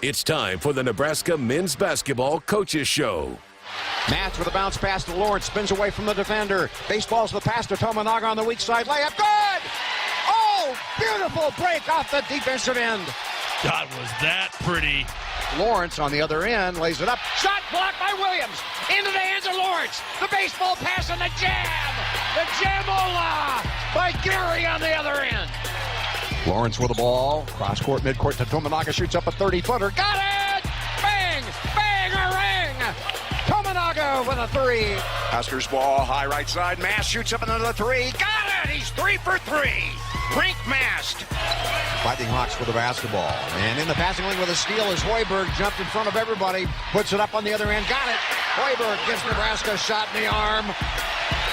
It's time for the Nebraska Men's Basketball Coaches Show. Match with a bounce pass to Lawrence, spins away from the defender. Baseballs the pass to Tominaga on the weak side. Layup, good! Oh, beautiful break off the defensive end. God, was that pretty. Lawrence on the other end lays it up. Shot blocked by Williams. Into the hands of Lawrence. The baseball pass and the jam. The jamola by Gary on the other end. Lawrence with the ball. Cross court, midcourt to Tominaga. Shoots up a 30-footer. Got it! Bang! Bang! A ring! Tominaga with a three. Huskers ball, high right side. Mast shoots up another three. Got it! He's 3 for 3. Rink Mast. Fighting Hawks with the basketball. And in the passing lane with a steal as Hoiberg jumped in front of everybody. Puts it up on the other end. Got it! Hoiberg gives Nebraska a shot in the arm.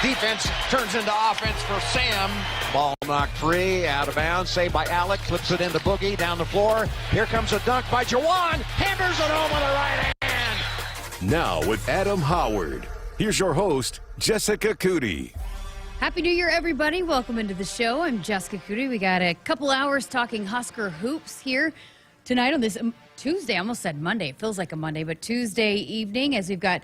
Defense turns into offense for Sam. Ball knocked free, out of bounds, saved by Alec, flips it into Boogie, down the floor. Here comes a dunk by Jawan, hammers it home with the right hand. Now with Adam Howard, here's your host, Jessica Coody. Happy New Year, everybody. Welcome into the show. I'm Jessica Coody. We got a couple hours talking Husker hoops here tonight on this Tuesday. I almost said Monday. It feels like a Monday, but Tuesday evening as we've got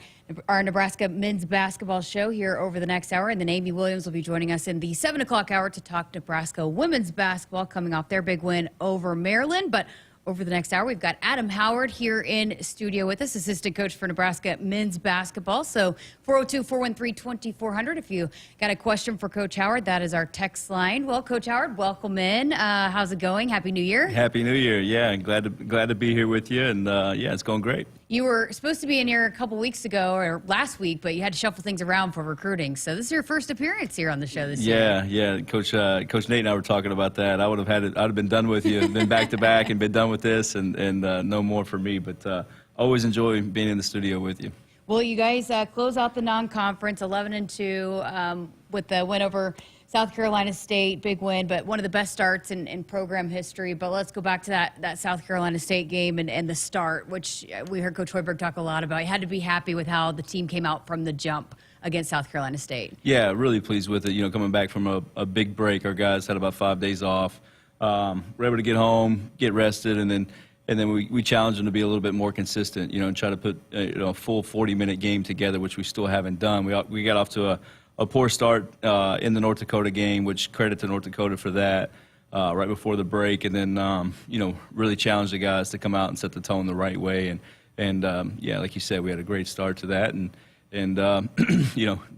our Nebraska men's basketball show here over the next hour. And then Amy Williams will be joining us in the 7 o'clock hour to talk Nebraska women's basketball coming off their big win over Maryland. But over the next hour, we've got Adam Howard here in studio with us, assistant coach for Nebraska men's basketball. So 402-413-2400 if you got a question for Coach Howard, that is our text line. Well, Coach Howard, welcome in. How's it going? Happy New Year. Happy New Year. Yeah, glad to be here with you, and yeah, it's going great. You were supposed to be in here a couple weeks ago or last week, but you had to shuffle things around for recruiting. So this is your first appearance here on the show this year. Yeah. Coach Nate and I were talking about that. I'd have been done with you, been back to back, and been done with this, and no more for me. But always enjoy being in the studio with you. Well, you guys close out the non-conference 11-2 with the win over South Carolina State, big win, but one of the best starts in program history. But let's go back to that South Carolina State game and the start, which we heard Coach Hoiberg talk a lot about. You had to be happy with how the team came out from the jump against South Carolina State. Yeah, really pleased with it. You know, coming back from a big break, our guys had about 5 days off. We're able to get home, get rested, and then we challenged them to be a little bit more consistent, you know, and try to put a full 40-minute game together, which we still haven't done. We got off to a poor start in the North Dakota game, which credit to North Dakota for that, right before the break, and then really challenged the guys to come out and set the tone the right way. And yeah, like you said, we had a great start to that, and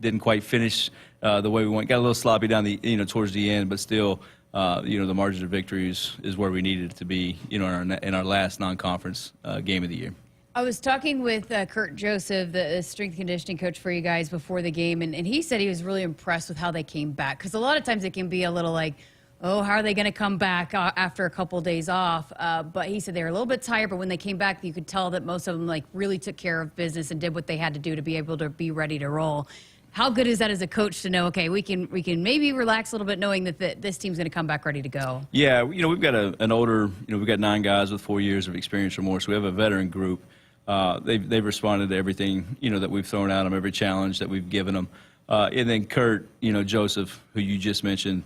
didn't quite finish the way we went. Got a little sloppy down towards the end, but still. The margin of victory is where we needed it to be, in our last non-conference game of the year. I was talking with Kurt Joseph, the strength conditioning coach for you guys before the game, and he said he was really impressed with how they came back. Because a lot of times it can be a little like, oh, how are they going to come back after a couple of days off? But he said they were a little bit tired, but when they came back, you could tell that most of them really took care of business and did what they had to do to be able to be ready to roll. How good is that as a coach to know, okay, we can maybe relax a little bit knowing that this team's going to come back ready to go? Yeah, we've got an older, we've got 9 guys with 4 years of experience or more, so we have a veteran group. They've responded to everything, that we've thrown at them, every challenge that we've given them. And then Kurt, Joseph, who you just mentioned,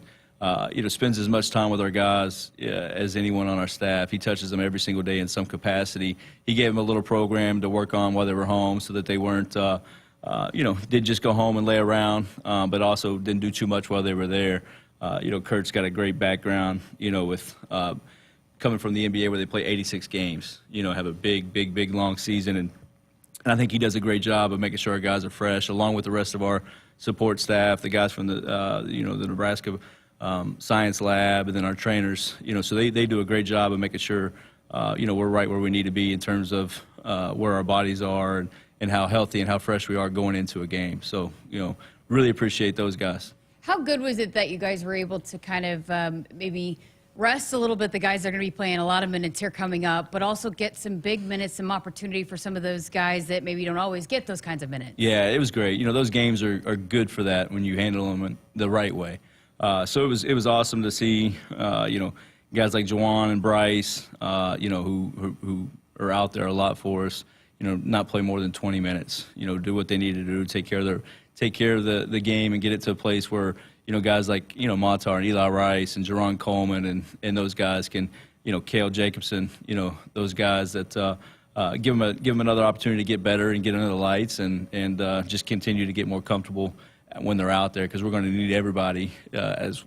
spends as much time with our guys as anyone on our staff. He touches them every single day in some capacity. He gave them a little program to work on while they were home so that they weren't didn't just go home and lay around, but also didn't do too much while they were there. Kurt's got a great background, with coming from the NBA where they play 86 games, have a big, long season. And I think he does a great job of making sure our guys are fresh, along with the rest of our support staff, the guys from the Nebraska Science Lab, and then our trainers, so they do a great job of making sure, we're right where we need to be in terms of where our bodies are and how healthy and how fresh we are going into a game. So, really appreciate those guys. How good was it that you guys were able to kind of maybe rest a little bit the guys that are going to be playing a lot of minutes here coming up, but also get some big minutes, some opportunity for some of those guys that maybe don't always get those kinds of minutes? Yeah, it was great. Those games are good for that when you handle them the right way. So it was awesome to see, guys like Jawan and Bryce, who are out there a lot for us. Not play more than 20 minutes, do what they need to do, take care of the game and get it to a place where, guys like, Matar and Eli Rice and Jerron Coleman and those guys can, Cale Jacobson, those guys that give them another opportunity to get better and get under the lights and just continue to get more comfortable when they're out there, because we're going to need everybody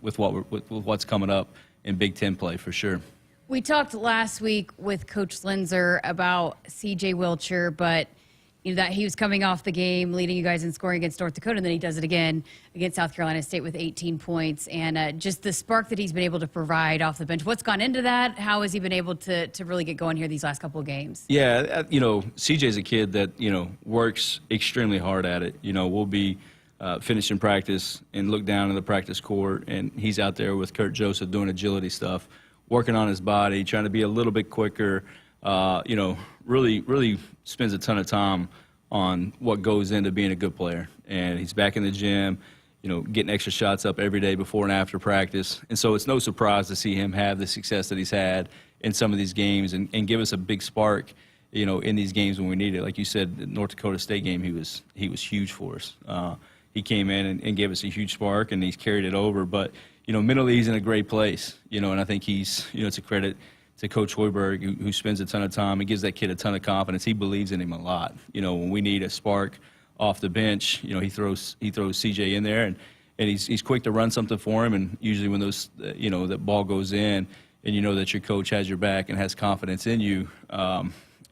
with what's coming up in Big Ten play for sure. We talked last week with Coach Linzer about C.J. Wilcher, but that he was coming off the game, leading you guys in scoring against North Dakota, and then he does it again against South Carolina State with 18 points. And just the spark that he's been able to provide off the bench. What's gone into that? How has he been able to really get going here these last couple of games? Yeah, CJ's a kid that, works extremely hard at it. We'll be finishing practice and look down in the practice court, and he's out there with Kurt Joseph doing agility stuff, working on his body, trying to be a little bit quicker, really spends a ton of time on what goes into being a good player. And he's back in the gym, getting extra shots up every day before and after practice. And so it's no surprise to see him have the success that he's had in some of these games and give us a big spark, in these games when we need it. Like you said, the North Dakota State game, he was huge for us. He came in and gave us a huge spark, and he's carried it over. But, mentally he's in a great place, and I think he's, it's a credit to Coach Hoiberg, who spends a ton of time and gives that kid a ton of confidence. He believes in him a lot. When we need a spark off the bench, he throws CJ in there, and he's quick to run something for him. And usually when those, that ball goes in, and that your coach has your back and has confidence in you,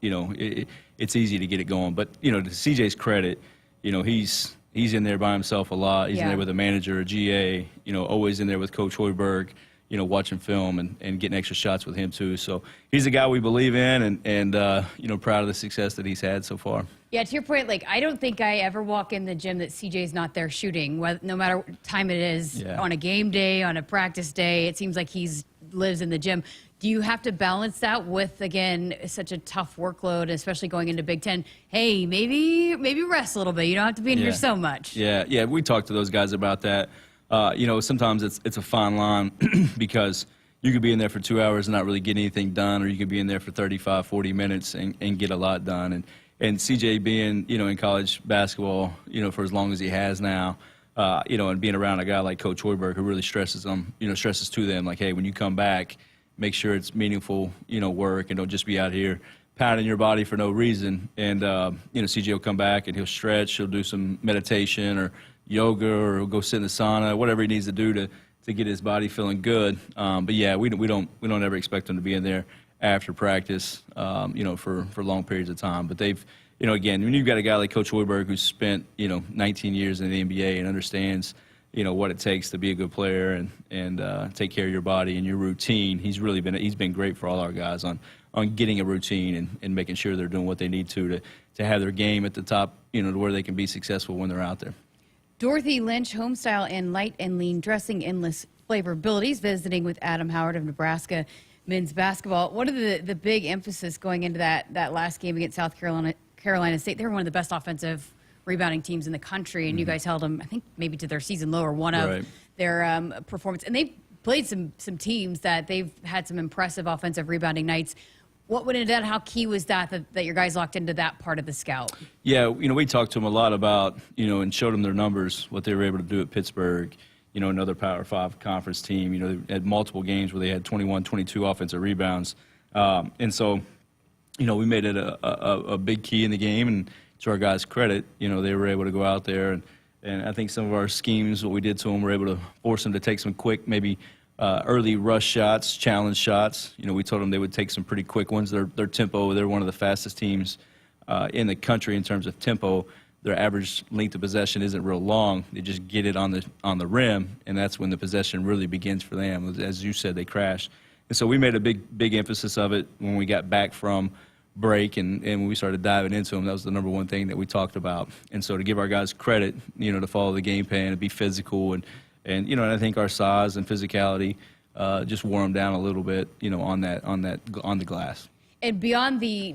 it's easy to get it going. But to CJ's credit, he's in there by himself a lot. He's in there with a manager, a GA, always in there with Coach Hoiberg, watching film and getting extra shots with him too. So he's a guy we believe in and proud of the success that he's had so far. Yeah, to your point, I don't think I ever walk in the gym that CJ's not there shooting, no matter what time it is, on a game day, on a practice day. It seems like he lives in the gym. Do you have to balance that with, again, such a tough workload, especially going into Big Ten? Hey, maybe rest a little bit. You don't have to be in here so much. Yeah, we talked to those guys about that. Sometimes it's a fine line because you could be in there for 2 hours and not really get anything done, or you could be in there for 35, 40 minutes and get a lot done. And CJ being, in college basketball, for as long as he has now, and being around a guy like Coach Hoiberg who really stresses to them, like, hey, when you come back, make sure it's meaningful, work, and don't just be out here pounding your body for no reason. And, CJ will come back and he'll stretch, he'll do some meditation or yoga, or he'll go sit in the sauna, whatever he needs to do to get his body feeling good. But yeah, we don't ever expect him to be in there after practice, for long periods of time. But they've, again, when you've got a guy like Coach Hoiberg who's spent, 19 years in the NBA and understands, what it takes to be a good player and take care of your body and your routine, he's been great for all our guys on getting a routine and making sure they're doing what they need to have their game at the top, to where they can be successful when they're out there. Dorothy Lynch, homestyle and light and lean dressing, endless flavorabilities, visiting with Adam Howard of Nebraska men's basketball. One of the big emphasis going into that last game against South Carolina State, they were one of the best offensive rebounding teams in the country, and you guys held them, I think, maybe to their season low or one of their performance. And they've played some teams that they've had some impressive offensive rebounding nights. What went into that? How key was that your guys locked into that part of the scout? Yeah, we talked to them a lot about, and showed them their numbers, what they were able to do at Pittsburgh, another Power 5 conference team. They had multiple games where they had 21, 22 offensive rebounds. And so, we made it a big key in the game, and to our guys' credit, they were able to go out there and I think some of our schemes, what we did to them, were able to force them to take some quick, maybe early rush shots, challenge shots. We told them they would take some pretty quick ones. Their tempo, they're one of the fastest teams in the country in terms of tempo. Their average length of possession isn't real long. They just get it on the rim, and that's when the possession really begins for them. As you said, they crash. And so we made a big emphasis of it when we got back from break and when we started diving into them. That was the number one thing that we talked about. And so to give our guys credit, to follow the game plan and be physical and I think our size and physicality just wore them down a little bit, on the glass. And beyond the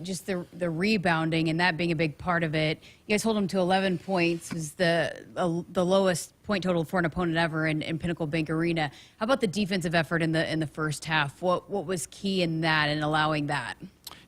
rebounding and that being a big part of it, you guys hold them to 11 points. It was the lowest point total for an opponent ever in Pinnacle Bank Arena. How about the defensive effort in the first half? What was key in that and allowing that?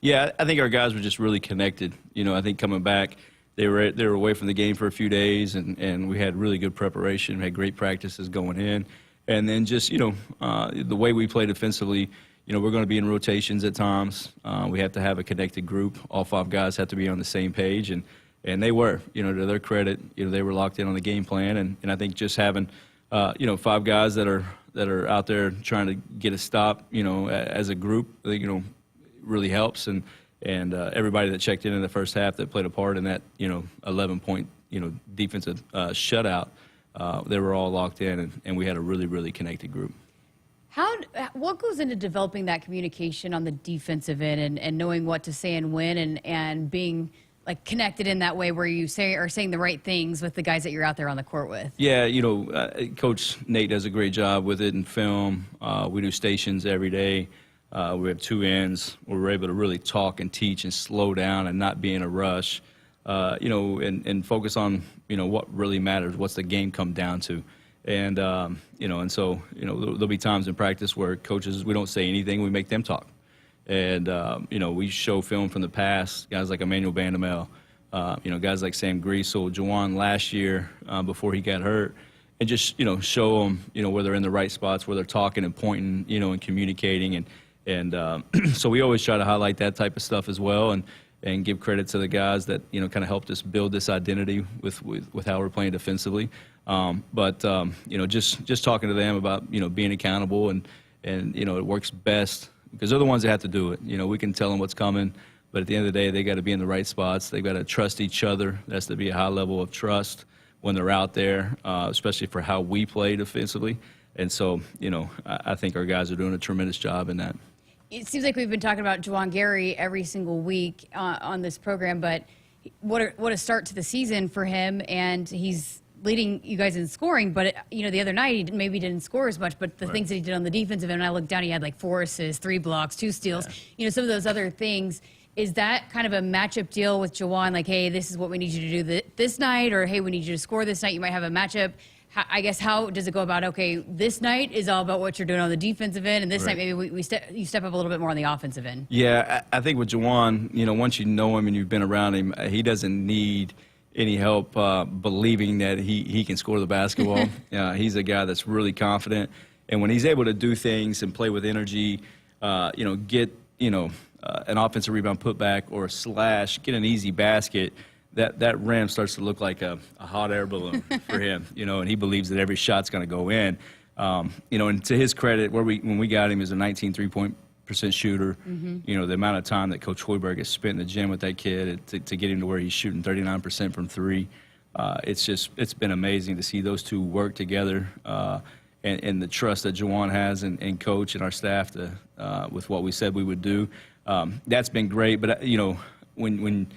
Yeah, I think our guys were just really connected. I think coming back, they were away from the game for a few days, and we had really good preparation. We had great practices going in. And then just, the way we played defensively, we're going to be in rotations at times. We have to have a connected group. All 5 guys have to be on the same page, and they were. To their credit, they were locked in on the game plan, and I think just having 5 guys that are out there trying to get a stop, as a group, really helps, and everybody that checked in the first half that played a part in that 11-point defensive shutout, they were all locked in, and we had a really, really connected group. What goes into developing that communication on the defensive end and knowing what to say and when and being like connected in that way where you are saying the right things with the guys that you're out there on the court with? Yeah, Coach Nate does a great job with it in film. We do stations every day. We have 2 ends where we're able to really talk and teach and slow down and not be in a rush, and focus on, what really matters, what's the game come down to. And, and so, there'll be times in practice where coaches, we don't say anything, we make them talk. And, we show film from the past, guys like Emmanuel Bandamel, guys like Sam Griesel, Juwan last year before he got hurt, and just, show them, where they're in the right spots, where they're talking and pointing, and communicating. And so we always try to highlight that type of stuff as well, and give credit to the guys that, kind of helped us build this identity with how we're playing defensively. But just talking to them about, being accountable and it works best because they're the ones that have to do it. We can tell them what's coming, but at the end of the day, they got to be in the right spots. They got to trust each other. There has to be a high level of trust when they're out there, especially for how we play defensively. And so, I think our guys are doing a tremendous job in that. It seems like we've been talking about Juwan Gary every single week on this program, but what a start to the season for him, and he's leading you guys in scoring. But the other night he maybe didn't score as much, but the things that he did on the defensive end, when I looked down, he had like 4 assists, 3 blocks, 2 steals. Yeah. Some of those other things. Is that kind of a matchup deal with Juwan? Like, hey, this is what we need you to do this night, or hey, we need you to score this night. You might have a matchup. I guess how does it go about, okay, this night is all about what you're doing on the defensive end, and this night maybe you step up a little bit more on the offensive end? Yeah, I think with Juwan, once you know him and you've been around him, he doesn't need any help believing that he can score the basketball. He's a guy that's really confident, and when he's able to do things and play with energy, get an offensive rebound putback or a slash, get an easy basket, that rim starts to look like a hot air balloon for him, and he believes that every shot's going to go in. And to his credit, when we got him as a 19 3-point % shooter, the amount of time that Coach Hoiberg has spent in the gym with that kid to get him to where he's shooting 39% from 3, it's been amazing to see those two work together, and the trust that Juwan has in Coach and our staff with what we said we would do. That's been great, but when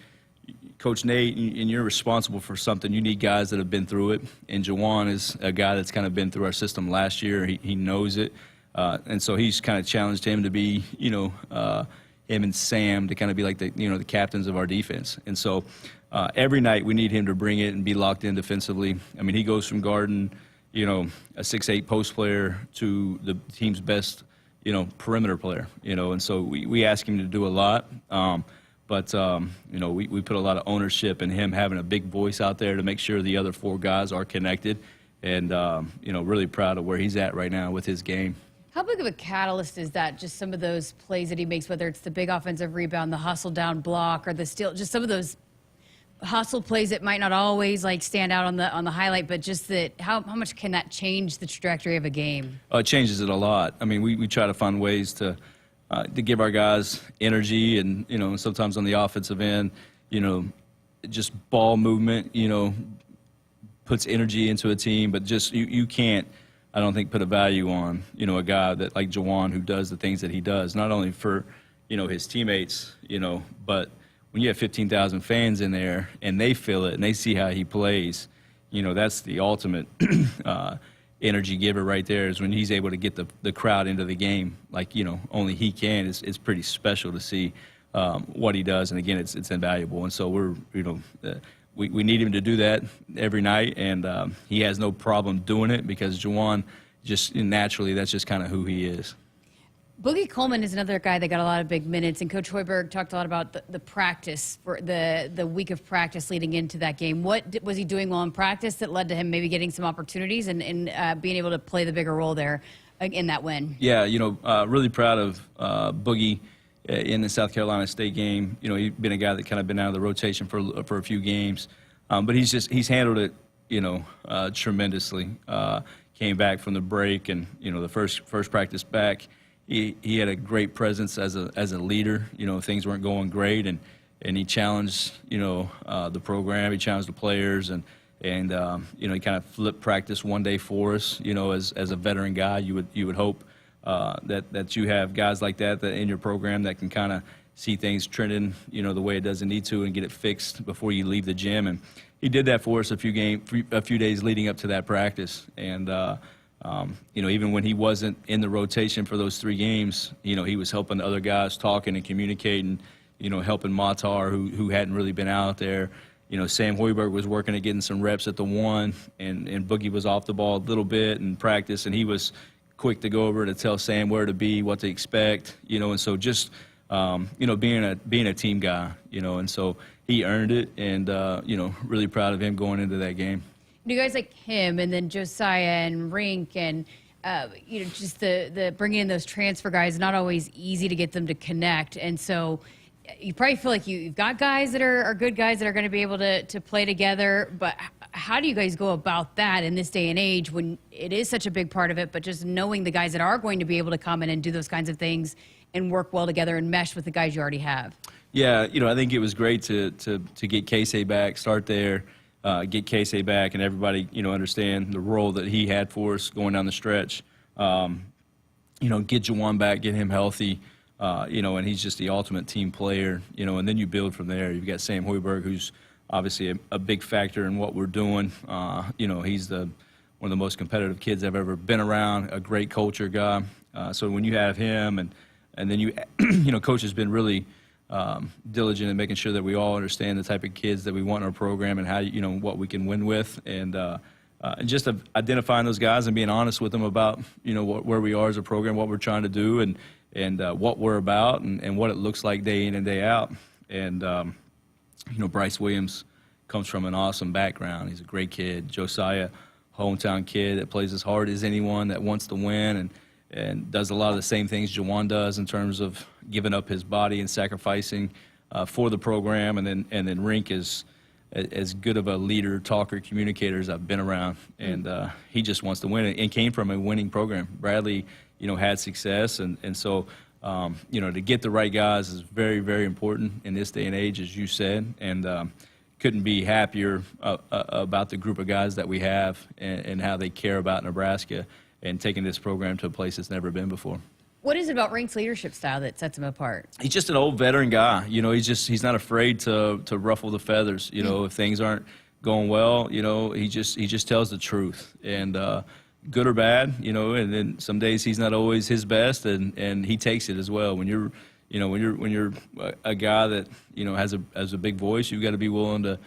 Coach Nate, and you're responsible for something, you need guys that have been through it. And Juwan is a guy that's kind of been through our system last year. He knows it. And so he's kind of challenged him to be, him and Sam to kind of be like the captains of our defense. And so every night we need him to bring it and be locked in defensively. I mean, he goes from guarding, a 6'8" post player to the team's best, perimeter player, and so we ask him to do a lot. But we put a lot of ownership in him having a big voice out there to make sure the other 4 guys are connected, and really proud of where he's at right now with his game. How big of a catalyst is that, just some of those plays that he makes, whether it's the big offensive rebound, the hustle down block, or the steal, just some of those hustle plays that might not always stand out on the highlight, but just that how much can that change the trajectory of a game? It changes it a lot. I mean, we try to find ways to give our guys energy, and sometimes on the offensive end, just ball movement, puts energy into a team. But just you can't, I don't think, put a value on a guy that like Juwan, who does the things that he does, not only for his teammates, but when you have 15,000 fans in there and they feel it and they see how he plays, that's the ultimate energy giver right there, is when he's able to get the crowd into the game like only he can. It's pretty special to see what he does, and again, it's invaluable. And so we need him to do that every night, and he has no problem doing it because Juwan just naturally, that's just kind of who he is. Boogie Coleman is another guy that got a lot of big minutes, and Coach Hoiberg talked a lot about the practice, for the week of practice leading into that game. What was he doing well in practice that led to him maybe getting some opportunities and being able to play the bigger role there in that win. Yeah, really proud of Boogie in the South Carolina State game. He's been a guy that kind of been out of the rotation for a few games, but he's handled it, tremendously. Came back from the break, and the first practice back, he had a great presence as a leader. Things weren't going great, and he challenged the program. He challenged the players, and he kind of flipped practice one day for us. As a veteran guy, you would hope that you have guys like that in your program that can kind of see things trending the way it doesn't need to and get it fixed before you leave the gym. And he did that for us a few days leading up to that practice. And even when he wasn't in the rotation for those 3 games, he was helping the other guys, talking and communicating, helping Matar, who hadn't really been out there. Sam Hoiberg was working at getting some reps at the 1, and Boogie was off the ball a little bit in practice, and he was quick to go over to tell Sam where to be, what to expect, and so just, being a team guy, and so he earned it, and, really proud of him going into that game. Do you guys like him and then Josiah and Rink and, just the bringing in those transfer guys, not always easy to get them to connect, and so you probably feel like you've got guys that are good guys that are going to be able to play together, but how do you guys go about that in this day and age when it is such a big part of it, but just knowing the guys that are going to be able to come in and do those kinds of things and work well together and mesh with the guys you already have? Yeah, I think it was great to get Casey back, start there, get Casey back, and everybody, understand the role that he had for us going down the stretch. Get Jawan back, get him healthy. And he's just the ultimate team player, and then you build from there. You've got Sam Hoiberg, who's obviously a big factor in what we're doing. He's one of the most competitive kids I've ever been around, a great culture guy. So when you have him, and then Coach has been really diligent in making sure that we all understand the type of kids that we want in our program and how, what we can win with. And just identifying those guys and being honest with them about, where we are as a program, what we're trying to do, and what we're about, and what it looks like day in and day out. And, Bryce Williams comes from an awesome background. He's a great kid. Josiah, hometown kid that plays as hard as anyone, that wants to win, and does a lot of the same things Jawan does in terms of giving up his body and sacrificing for the program. And then Rink is as good of a leader, talker, communicator as I've been around. And he just wants to win, and came from a winning program. Bradley, had success, and so, to get the right guys is very, very important in this day and age, as you said, and couldn't be happier about the group of guys that we have and how they care about Nebraska and taking this program to a place it's never been before. What is it about Rink's leadership style that sets him apart? He's just an old veteran guy. He's not afraid to ruffle the feathers. If things aren't going well, he just tells the truth, and good or bad, and then some days he's not always his best, and he takes it as well. When you're a guy that has a big voice, you've got to be willing to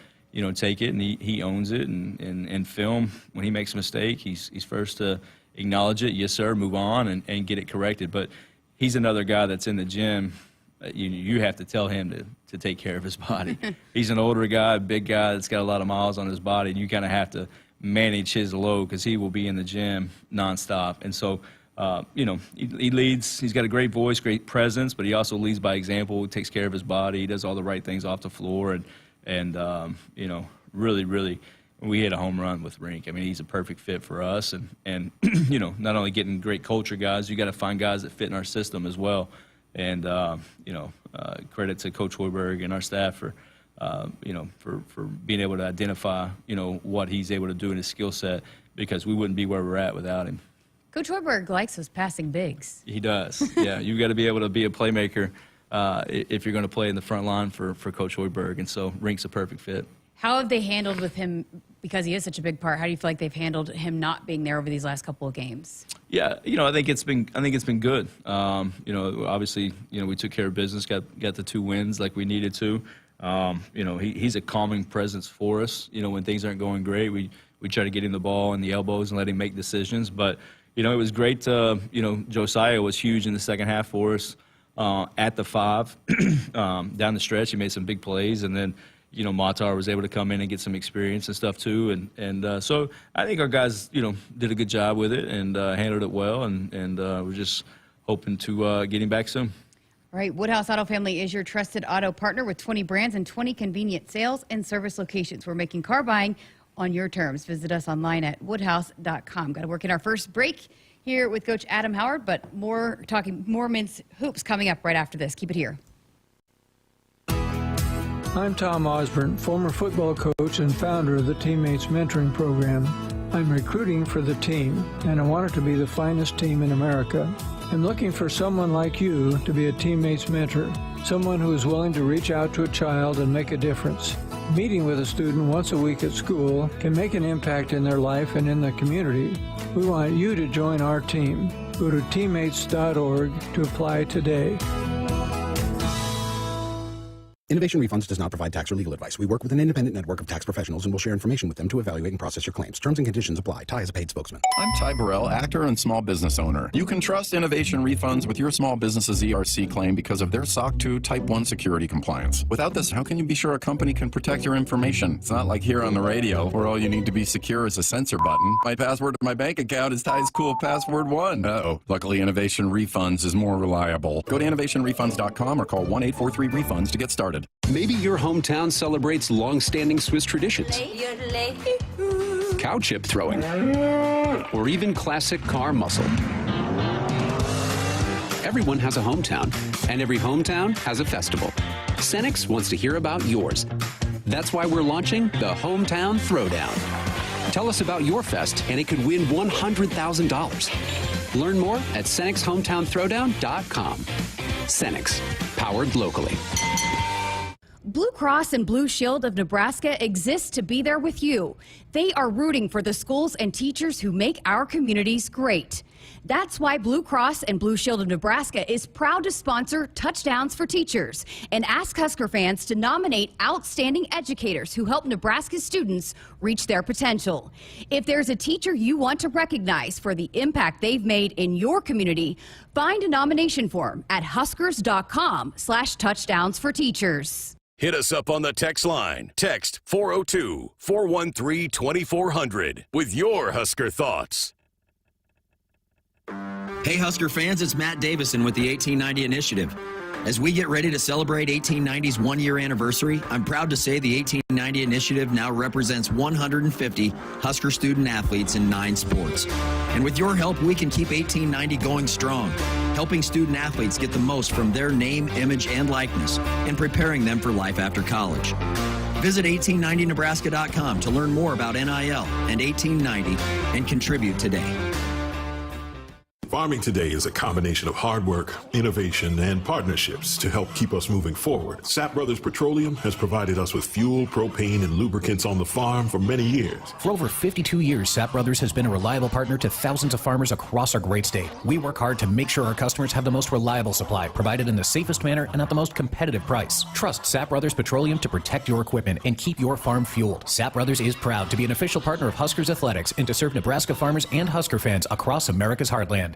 take it, and he owns it. And film, when he makes a mistake, he's first to acknowledge it, yes sir, move on, and get it corrected. But he's another guy that's in the gym. You have to tell him to take care of his body. He's an older guy, a big guy that's got a lot of miles on his body, and you kind of have to manage his load because he will be in the gym nonstop. And so, he leads. He's got a great voice, great presence, but he also leads by example. He takes care of his body. He does all the right things off the floor, and really, really, we hit a home run with Rink. I mean, he's a perfect fit for us, and not only getting great culture guys, you got to find guys that fit in our system as well. And credit to Coach Hoiberg and our staff for being able to identify, what he's able to do in his skill set, because we wouldn't be where we're at without him. Coach Hoiberg likes those passing bigs. He does. Yeah, you've got to be able to be a playmaker if you're going to play in the front line for Coach Hoiberg, and so Rink's a perfect fit. How have they handled with him, because he is such a big part? How do you feel like they've handled him not being there over these last couple of games? Yeah, I think it's been good. Obviously, we took care of business, got the 2 wins like we needed to. He's a calming presence for us. When things aren't going great, we try to get him the ball in the elbows and let him make decisions. But it was great. Josiah was huge in the second half for us at the 5 down the stretch. He made some big plays, and then Matar was able to come in and get some experience and stuff too. And so I think our guys, did a good job with it and handled it well. And we're just hoping to get him back soon. All right, Woodhouse Auto Family is your trusted auto partner with 20 brands and 20 convenient sales and service locations. We're making car buying on your terms. Visit us online at woodhouse.com. Got to work in our first break here with Coach Adam Howard, but more men's hoops coming up right after this. Keep it here. I'm Tom Osborne, former football coach and founder of the Teammates Mentoring Program. I'm recruiting for the team, and I want it to be the finest team in America. I'm looking for someone like you to be a teammate's mentor, someone who is willing to reach out to a child and make a difference. Meeting with a student once a week at school can make an impact in their life and in the community. We want you to join our team. Go to teammates.org to apply today. Innovation Refunds does not provide tax or legal advice. We work with an independent network of tax professionals and will share information with them to evaluate and process your claims. Terms and conditions apply. Ty is a paid spokesman. I'm Ty Burrell, actor and small business owner. You can trust Innovation Refunds with your small business's ERC claim because of their SOC 2 Type 1 security compliance. Without this, how can you be sure a company can protect your information? It's not like here on the radio, where all you need to be secure is a censor button. My password to my bank account is Ty's cool password 1. Uh-oh. Luckily, Innovation Refunds is more reliable. Go to innovationrefunds.com or call 1-843-REFUNDS to get started. Maybe your hometown celebrates long-standing Swiss traditions. Cow chip throwing. Or even classic car muscle. Everyone has a hometown, and every hometown has a festival. Cenex wants to hear about yours. That's why we're launching the Hometown Throwdown. Tell us about your fest, and it could win $100,000. Learn more at CenexHometownThrowdown.com. Cenex, powered locally. Blue Cross and Blue Shield of Nebraska exists to be there with you. They are rooting for the schools and teachers who make our communities great. That's why Blue Cross and Blue Shield of Nebraska is proud to sponsor Touchdowns for Teachers and ask Husker fans to nominate outstanding educators who help Nebraska students reach their potential. If there's a teacher you want to recognize for the impact they've made in your community, find a nomination form at huskers.com/touchdownsforteachers. Hit us up on the text line. Text 402-413-2400 with your Husker thoughts. Hey Husker fans, it's Matt Davison with the 1890 Initiative. As we get ready to celebrate 1890's one-year anniversary, I'm proud to say the 1890 Initiative now represents 150 Husker student athletes in 9 sports. And with your help, we can keep 1890 going strong, helping student athletes get the most from their name, image, and likeness, and preparing them for life after college. Visit 1890nebraska.com to learn more about NIL and 1890 and contribute today. Farming today is a combination of hard work, innovation, and partnerships to help keep us moving forward. Sapp Brothers Petroleum has provided us with fuel, propane, and lubricants on the farm for many years. For over 52 years, Sapp Brothers has been a reliable partner to thousands of farmers across our great state. We work hard to make sure our customers have the most reliable supply, provided in the safest manner and at the most competitive price. Trust Sapp Brothers Petroleum to protect your equipment and keep your farm fueled. Sapp Brothers is proud to be an official partner of Huskers Athletics and to serve Nebraska farmers and Husker fans across America's heartland.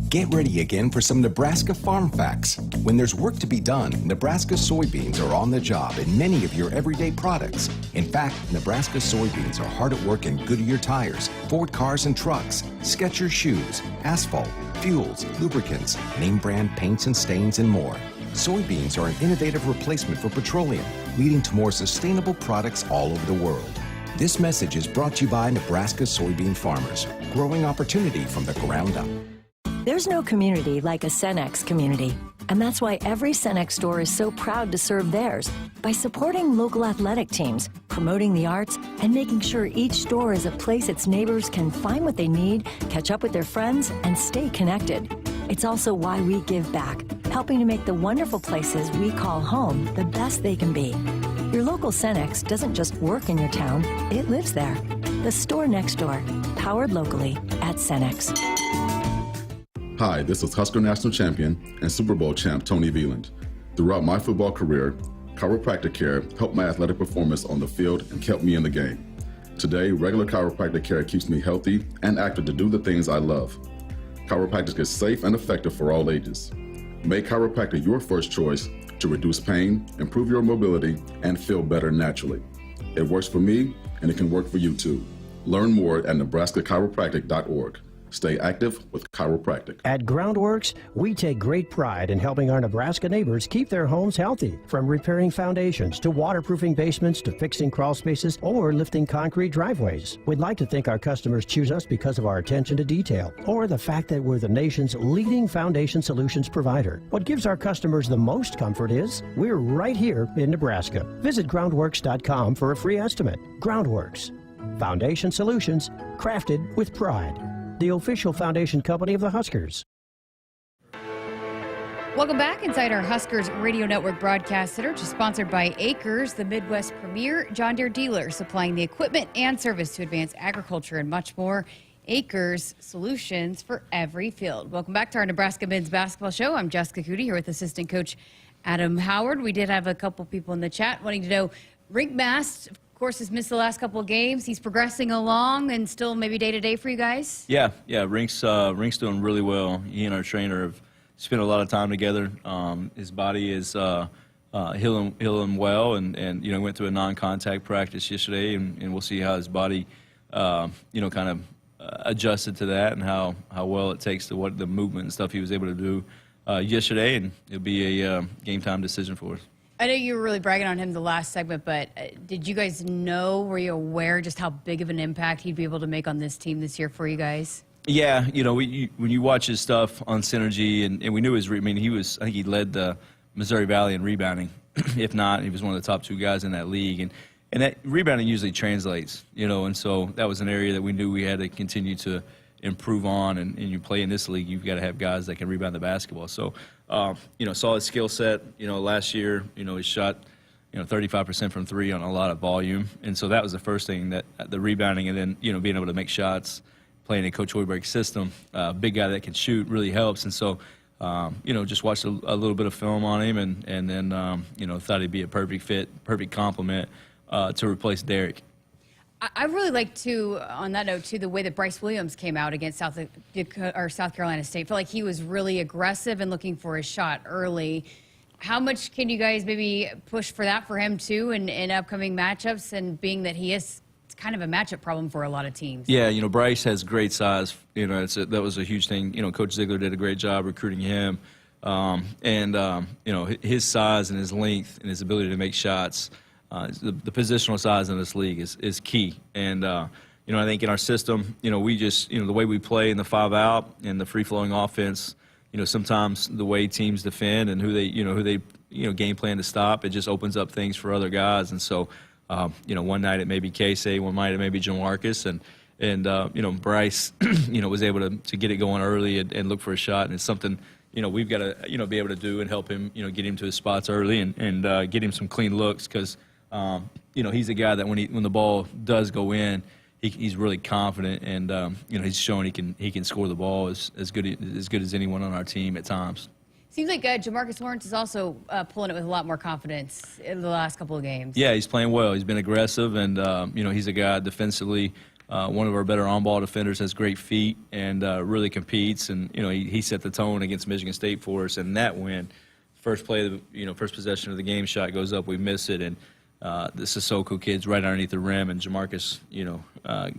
Get ready again for some Nebraska farm facts. When there's work to be done, Nebraska soybeans are on the job in many of your everyday products. In fact, Nebraska soybeans are hard at work in Goodyear tires, Ford cars and trucks, Skechers shoes, asphalt, fuels, lubricants, name brand paints and stains, and more. Soybeans are an innovative replacement for petroleum, leading to more sustainable products all over the world. This message is brought to you by Nebraska soybean farmers, growing opportunity from the ground up. There's no community like a Cenex community, and that's why every Cenex store is so proud to serve theirs by supporting local athletic teams, promoting the arts, and making sure each store is a place its neighbors can find what they need, catch up with their friends, and stay connected. It's also why we give back, helping to make the wonderful places we call home the best they can be. Your local Cenex doesn't just work in your town, it lives there. The store next door, powered locally at Cenex. Hi, this is Husker National Champion and Super Bowl champ Tony Veland. Throughout my football career, chiropractic care helped my athletic performance on the field and kept me in the game. Today, regular chiropractic care keeps me healthy and active to do the things I love. Chiropractic is safe and effective for all ages. Make chiropractic your first choice to reduce pain, improve your mobility, and feel better naturally. It works for me, and it can work for you too. Learn more at nebraska-chiropractic.org. Stay active with chiropractic. At Groundworks, we take great pride in helping our Nebraska neighbors keep their homes healthy. From repairing foundations to waterproofing basements to fixing crawl spaces or lifting concrete driveways. We'd like to think our customers choose us because of our attention to detail or the fact that we're the nation's leading foundation solutions provider. What gives our customers the most comfort is we're right here in Nebraska. Visit groundworks.com for a free estimate. Groundworks. Foundation solutions crafted with pride. The official foundation company of the Huskers. Welcome back inside our Huskers Radio Network broadcast center, which is sponsored by Acres, the Midwest premier John Deere dealer, supplying the equipment and service to advance agriculture and much more. Acres, solutions for every field. Welcome back to our Nebraska Men's Basketball Show. I'm Jessica Coody here with assistant coach Adam Howard. We did have a couple people in the chat wanting to know, Rink Mast, of course, has missed the last couple of games. He's progressing along and still maybe day-to-day for you guys? Yeah, Rink's doing really well. He and our trainer have spent a lot of time together. His body is healing well, and went through a non-contact practice yesterday, and we'll see how his body kind of adjusted to that and how well it takes to what the movement and stuff he was able to do yesterday, and it'll be a game time decision for us. I know you were really bragging on him the last segment, but did you guys know, were you aware just how big of an impact he'd be able to make on this team this year for you guys? Yeah, when you watch his stuff on Synergy, and we knew I think he led the Missouri Valley in rebounding. If not, he was one of the top two guys in that league. And that rebounding usually translates, and so that was an area that we knew we had to continue to improve on. And you play in this league, you've got to have guys that can rebound the basketball. So, saw his skill set. Last year, he shot, 35% from three on a lot of volume. And so that was the first thing, that the rebounding, and then, being able to make shots, playing in Coach Hoiberg's system. Big guy that can shoot really helps. And so, just watched a little bit of film on him, and then, thought he'd be a perfect fit, perfect complement to replace Derek. I really like on that note, too, the way that Bryce Williams came out against South Carolina State. I felt like he was really aggressive and looking for his shot early. How much can you guys maybe push for that for him, too, in upcoming matchups, and being that it's kind of a matchup problem for a lot of teams? Yeah, Bryce has great size. That was a huge thing. Coach Ziegler did a great job recruiting him. His size and his length and his ability to make shots, the positional size in this league is key. And, I think in our system, we just, the way we play in the 5-out and the free-flowing offense, sometimes the way teams defend and who they game plan to stop, it just opens up things for other guys. And so, one night it may be Casey, one night it may be Jamarcus, and Bryce, was able to get it going early and look for a shot. And it's something, we've got to, be able to do and help him, get him to his spots early and get him some clean looks, because he's a guy that when the ball does go in, he's really confident, and he's shown he can score the ball as good as anyone on our team at times. Seems like Jamarcus Lawrence is also pulling it with a lot more confidence in the last couple of games. Yeah, he's playing well. He's been aggressive, and he's a guy defensively, one of our better on-ball defenders, has great feet, and really competes. And he set the tone against Michigan State for us, and that win, first play, first possession of the game, shot goes up, we miss it, and the Sissoko kid's right underneath the rim, and Jamarcus,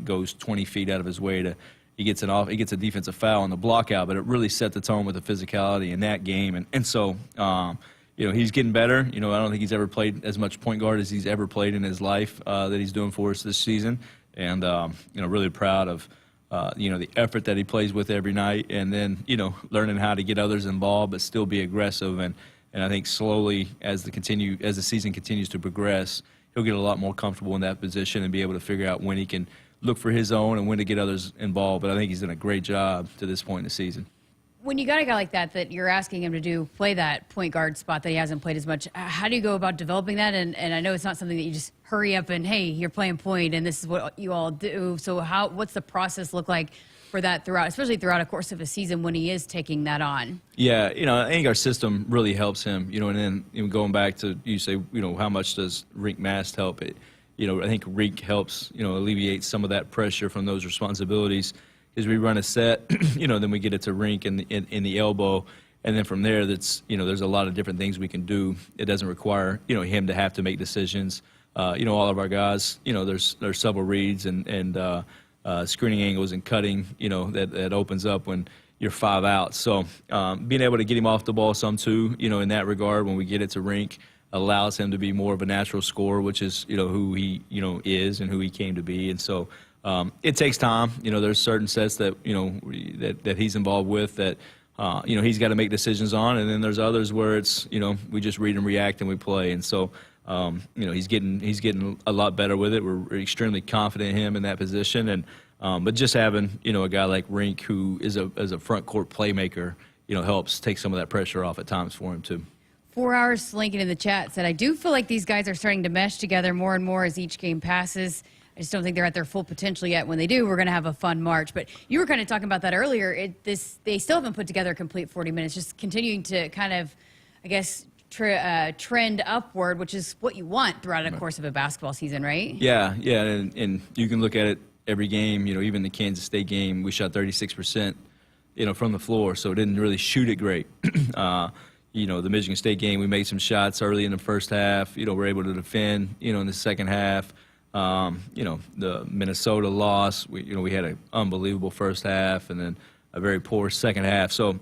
goes 20 feet out of his way he gets a defensive foul on the block out, but it really set the tone with the physicality in that game, and so he's getting better. I don't think he's ever played as much point guard as he's ever played in his life that he's doing for us this season, and really proud of the effort that he plays with every night, and then learning how to get others involved but still be aggressive. And I think slowly, as the season continues to progress, he'll get a lot more comfortable in that position and be able to figure out when he can look for his own and when to get others involved. But I think he's done a great job to this point in the season. When you got a guy like that you're asking him to play that point guard spot that he hasn't played as much, how do you go about developing that? And I know it's not something that you just hurry up and, hey, you're playing point and this is what you all do. So what's the process look like for that especially throughout a course of a season when he is taking that on? Yeah, I think our system really helps him, and then going back to, you say, how much does Rink Mast help it? I think Rink helps, alleviate some of that pressure from those responsibilities. As we run a set, then we get it to Rink in the elbow, And then from there, there's a lot of different things we can do. It doesn't require, him to have to make decisions. All of our guys, there's several reads and screening angles and cutting, that opens up when you're 5 out. So being able to get him off the ball some too, in that regard, when we get it to rink, allows him to be more of a natural scorer, which is, who he, is and who he came to be. And so it takes time. There's certain sets that, that he's involved with that, he's got to make decisions on. And then there's others where it's, we just read and react and we play. And so, he's getting a lot better with it. We're extremely confident in him in that position. And but just having, a guy like Rink who is a front court playmaker, helps take some of that pressure off at times for him too. 4 Hours Lincoln in the chat said, I do feel like these guys are starting to mesh together more and more as each game passes. I just don't think they're at their full potential yet. When they do, we're going to have a fun March. But you were kind of talking about that earlier. They still haven't put together a complete 40 minutes, just continuing to kind of, I guess, trend upward, which is what you want throughout the course of a basketball season, right? Yeah, and you can look at it every game. Even the Kansas State game, we shot 36%, from the floor, so it didn't really shoot it great. The Michigan State game, we made some shots early in the first half. We're able to defend, in the second half. The Minnesota loss, we had an unbelievable first half and then a very poor second half. So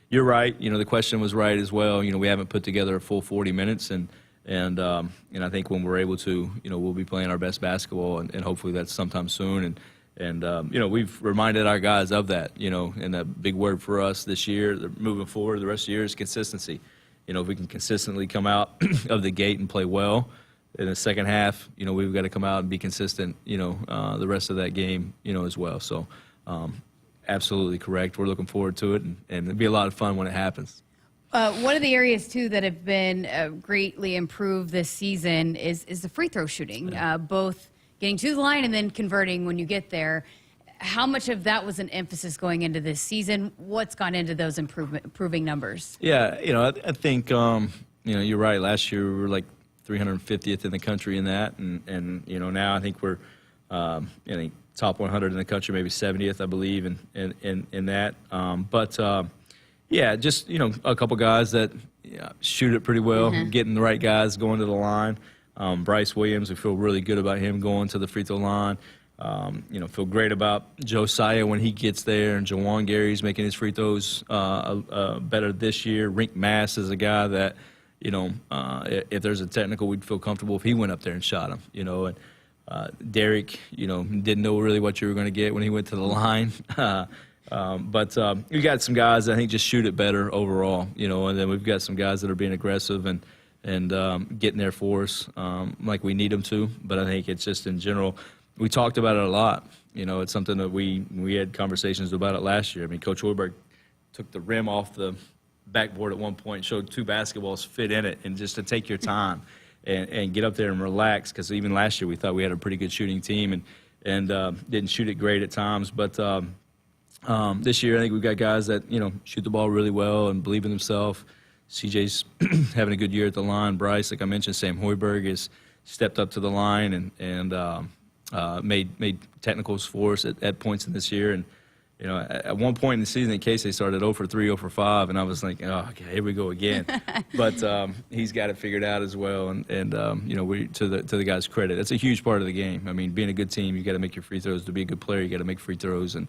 you're right. The question was right as well. We haven't put together a full 40 minutes, and I think when we're able to, we'll be playing our best basketball, and hopefully that's sometime soon. And we've reminded our guys of that, and a big word for us this year, moving forward, the rest of the year is consistency. If we can consistently come out of the gate and play well in the second half, we've got to come out and be consistent, the rest of that game, as well. So absolutely correct. We're looking forward to it, and it'll be a lot of fun when it happens. One of the areas, too, that have been greatly improved this season is the free throw shooting, both getting to the line and then converting when you get there. How much of that was an emphasis going into this season? What's gone into those improving numbers? Yeah, I think, you're right. Last year we were like 350th in the country in that, and now I think we're top 100 in the country, maybe 70th, I believe, in that. Just a couple guys that shoot it pretty well, getting the right guys going to the line. Bryce Williams, we feel really good about him going to the free throw line. Feel great about Josiah when he gets there, and Jawan Gary's making his free throws better this year. Rink Mass is a guy that, if there's a technical, we'd feel comfortable if he went up there and shot him, and Derek, didn't know really what you were going to get when he went to the line. But we got some guys that I think just shoot it better overall, and then we've got some guys that are being aggressive and getting there for us like we need them to. But I think it's just in general, we talked about it a lot. It's something that we had conversations about it last year. I mean, Coach Hoiberg took the rim off the backboard at one point and showed 2 basketballs fit in it, and just to take your time and get up there and relax, because even last year we thought we had a pretty good shooting team and didn't shoot it great at times. But this year I think we've got guys that, shoot the ball really well and believe in themselves. CJ's having a good year at the line. Bryce, like I mentioned, Sam Hoiberg has stepped up to the line and made technicals for us at points in this year. And, at one point in the season, in case they started 0 for 3, 0 for 5, and I was like, oh, okay, here we go again. But he's got it figured out as well. And we to the guys' credit, that's a huge part of the game. I mean, being a good team, you got to make your free throws. To be a good player, you got to make free throws. And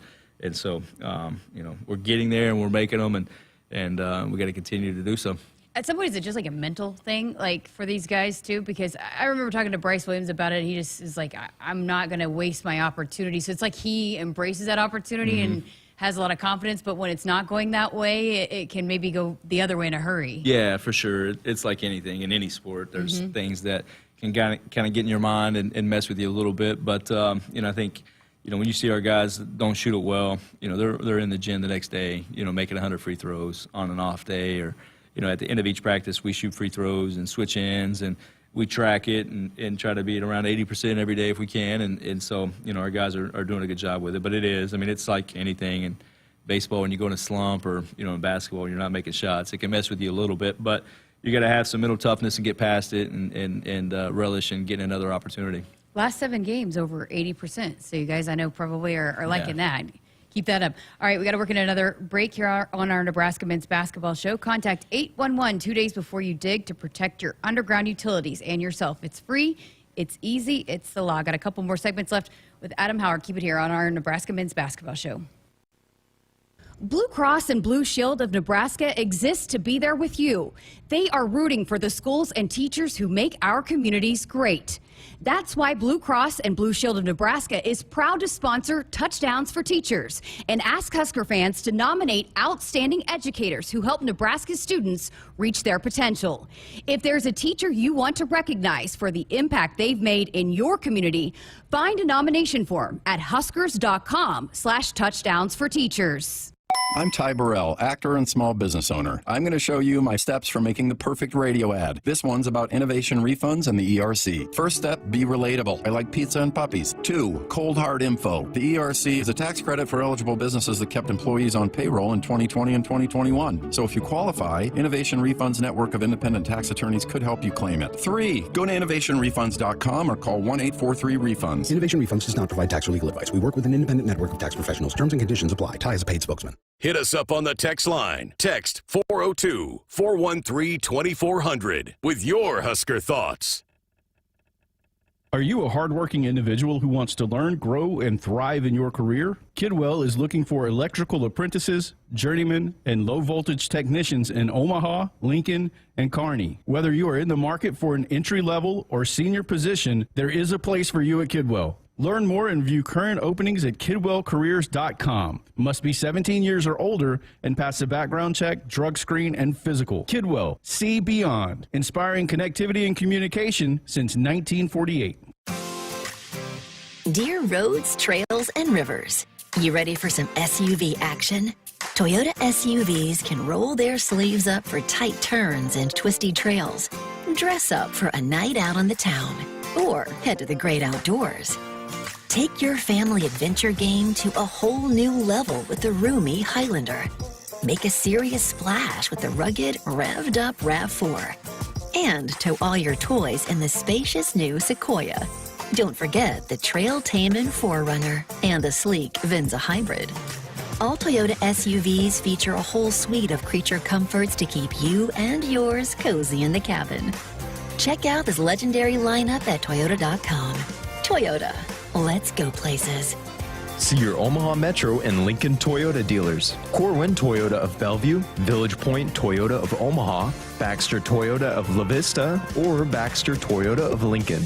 so, we're getting there and we're making them, and we got to continue to do so. At some point, is it just like a mental thing, like for these guys too? Because I remember talking to Bryce Williams about it. He just is like, I'm not going to waste my opportunity. So it's like he embraces that opportunity and has a lot of confidence. But when it's not going that way, it can maybe go the other way in a hurry. Yeah, for sure. It's like anything in any sport. There's things that can kind of get in your mind and mess with you a little bit. But I think, when you see our guys that don't shoot it well, they're in the gym the next day, making 100 free throws on an off day, or at the end of each practice, we shoot free throws and switch ends, and we track it and try to be at around 80% every day if we can. And so, our guys are doing a good job with it. But it is, it's like anything in baseball. When you go in a slump, or, in basketball, you're not making shots, it can mess with you a little bit. But you got to have some mental toughness and get past it and relish in getting another opportunity. Last 7 games, over 80%. So you guys, I know, probably are liking that. Keep that up. All right, we got to work in another break here on our Nebraska Men's Basketball Show. Contact 811 2 days before you dig to protect your underground utilities and yourself. It's free, it's easy, it's the law. Got a couple more segments left with Adam Howard. Keep it here on our Nebraska Men's Basketball Show. Blue Cross and Blue Shield of Nebraska exists to be there with you. They are rooting for the schools and teachers who make our communities great. That's why Blue Cross and Blue Shield of Nebraska is proud to sponsor Touchdowns for Teachers and ask Husker fans to nominate outstanding educators who help Nebraska students reach their potential. If there's a teacher you want to recognize for the impact they've made in your community, find a nomination form at huskers.com/touchdowns-for-teachers. I'm Ty Burrell, actor and small business owner. I'm going to show you my steps for making the perfect radio ad. This one's about innovation refunds and the ERC. First step, be relatable. I like pizza and puppies. 2, cold hard info. The ERC is a tax credit for eligible businesses that kept employees on payroll in 2020 and 2021. So if you qualify, Innovation Refunds Network of Independent Tax Attorneys could help you claim it. 3, go to innovationrefunds.com or call 1-843-REFUNDS. Innovation Refunds does not provide tax or legal advice. We work with an independent network of tax professionals. Terms and conditions apply. Ty is a paid spokesman. Hit us up on the text line. Text 402-413-2400 with your Husker thoughts. Are you a hardworking individual who wants to learn, grow, and thrive in your career? Kidwell is looking for electrical apprentices, journeymen, and low-voltage technicians in Omaha, Lincoln, and Kearney. Whether you are in the market for an entry-level or senior position, there is a place for you at Kidwell. Learn more and view current openings at KidwellCareers.com. Must be 17 years or older and pass a background check, drug screen, and physical. Kidwell, see beyond. Inspiring connectivity and communication since 1948. Dear roads, trails, and rivers, you ready for some SUV action? Toyota SUVs can roll their sleeves up for tight turns and twisty trails. Dress up for a night out on the town or head to the great outdoors. Take your family adventure game to a whole new level with the roomy Highlander. Make a serious splash with the rugged, revved-up RAV4. And tow all your toys in the spacious new Sequoia. Don't forget the trail-taming 4Runner and the sleek Venza Hybrid. All Toyota SUVs feature a whole suite of creature comforts to keep you and yours cozy in the cabin. Check out this legendary lineup at Toyota.com. Toyota, let's go places. See your Omaha Metro and Lincoln Toyota dealers. Corwin Toyota of Bellevue, Village Point Toyota of Omaha, Baxter Toyota of La Vista, or Baxter Toyota of Lincoln.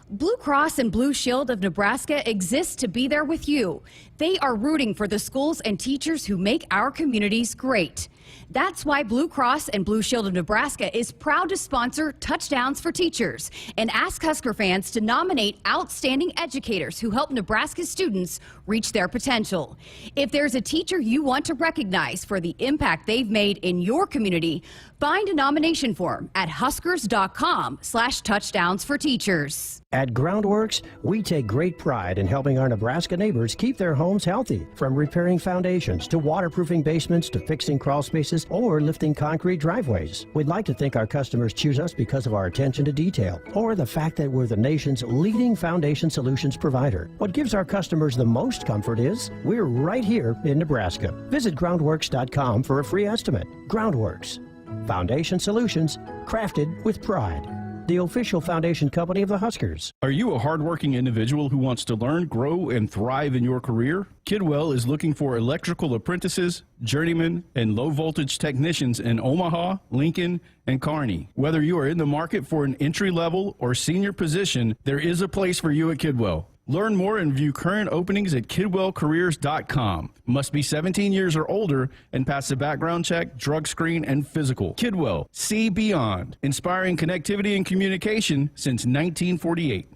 Blue Cross and Blue Shield of Nebraska exists to be there with you. They are rooting for the schools and teachers who make our communities great. That's why Blue Cross and Blue Shield of Nebraska is proud to sponsor Touchdowns for Teachers and ask Husker fans to nominate outstanding educators who help Nebraska students reach their potential. If there's a teacher you want to recognize for the impact they've made in your community, find a nomination form at huskers.com/touchdowns-for-teachers. At Groundworks, we take great pride in helping our Nebraska neighbors keep their homes healthy, from repairing foundations to waterproofing basements to fixing crawl spaces or lifting concrete driveways. We'd like to think our customers choose us because of our attention to detail or the fact that we're the nation's leading foundation solutions provider. What gives our customers the most comfort is we're right here in Nebraska. Visit groundworks.com for a free estimate. Groundworks, foundation solutions crafted with pride. The official foundation company of the Huskers. Are you a hardworking individual who wants to learn, grow, and thrive in your career? Kidwell is looking for electrical apprentices, journeymen, and low-voltage technicians in Omaha, Lincoln, and Kearney. Whether you are in the market for an entry-level or senior position, there is a place for you at Kidwell. Learn more and view current openings at KidwellCareers.com. Must be 17 years or older and pass a background check, drug screen, and physical. Kidwell, see beyond. Inspiring connectivity and communication since 1948.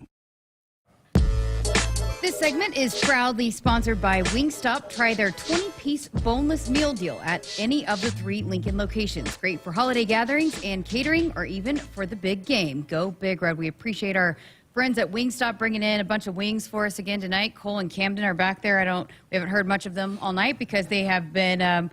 This segment is proudly sponsored by Wingstop. Try their 20-piece boneless meal deal at any of the 3 Lincoln locations. Great for holiday gatherings and catering, or even for the big game. Go Big Red. We appreciate our friends at Wingstop bringing in a bunch of wings for us again tonight. Cole and Camden are back there. We haven't heard much of them all night because they have been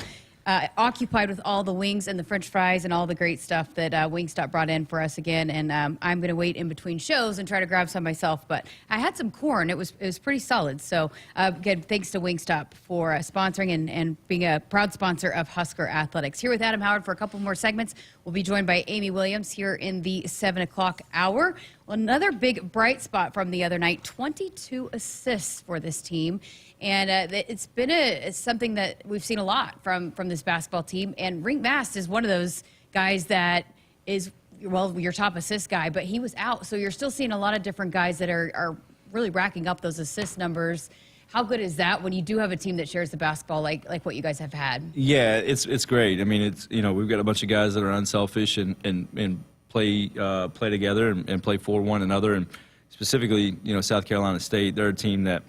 occupied with all the wings and the French fries and all the great stuff that Wingstop brought in for us again. And I'm going to wait in between shows and try to grab some myself. But I had some corn. It was pretty solid. So again, thanks to Wingstop for sponsoring and being a proud sponsor of Husker Athletics. Here with Adam Howard for a couple more segments. We'll be joined by Amy Williams here in the 7 o'clock hour. Well, another big bright spot from the other night, 22 assists for this team. And it's been something that we've seen a lot from this basketball team. And Rink Mast is one of those guys that is, well, your top assist guy, but he was out. So you're still seeing a lot of different guys that are really racking up those assist numbers. How good is that when you do have a team that shares the basketball like what you guys have had? Yeah, it's great. I mean, we've got a bunch of guys that are unselfish and play together and play for one another. And specifically, South Carolina State, they're a team that,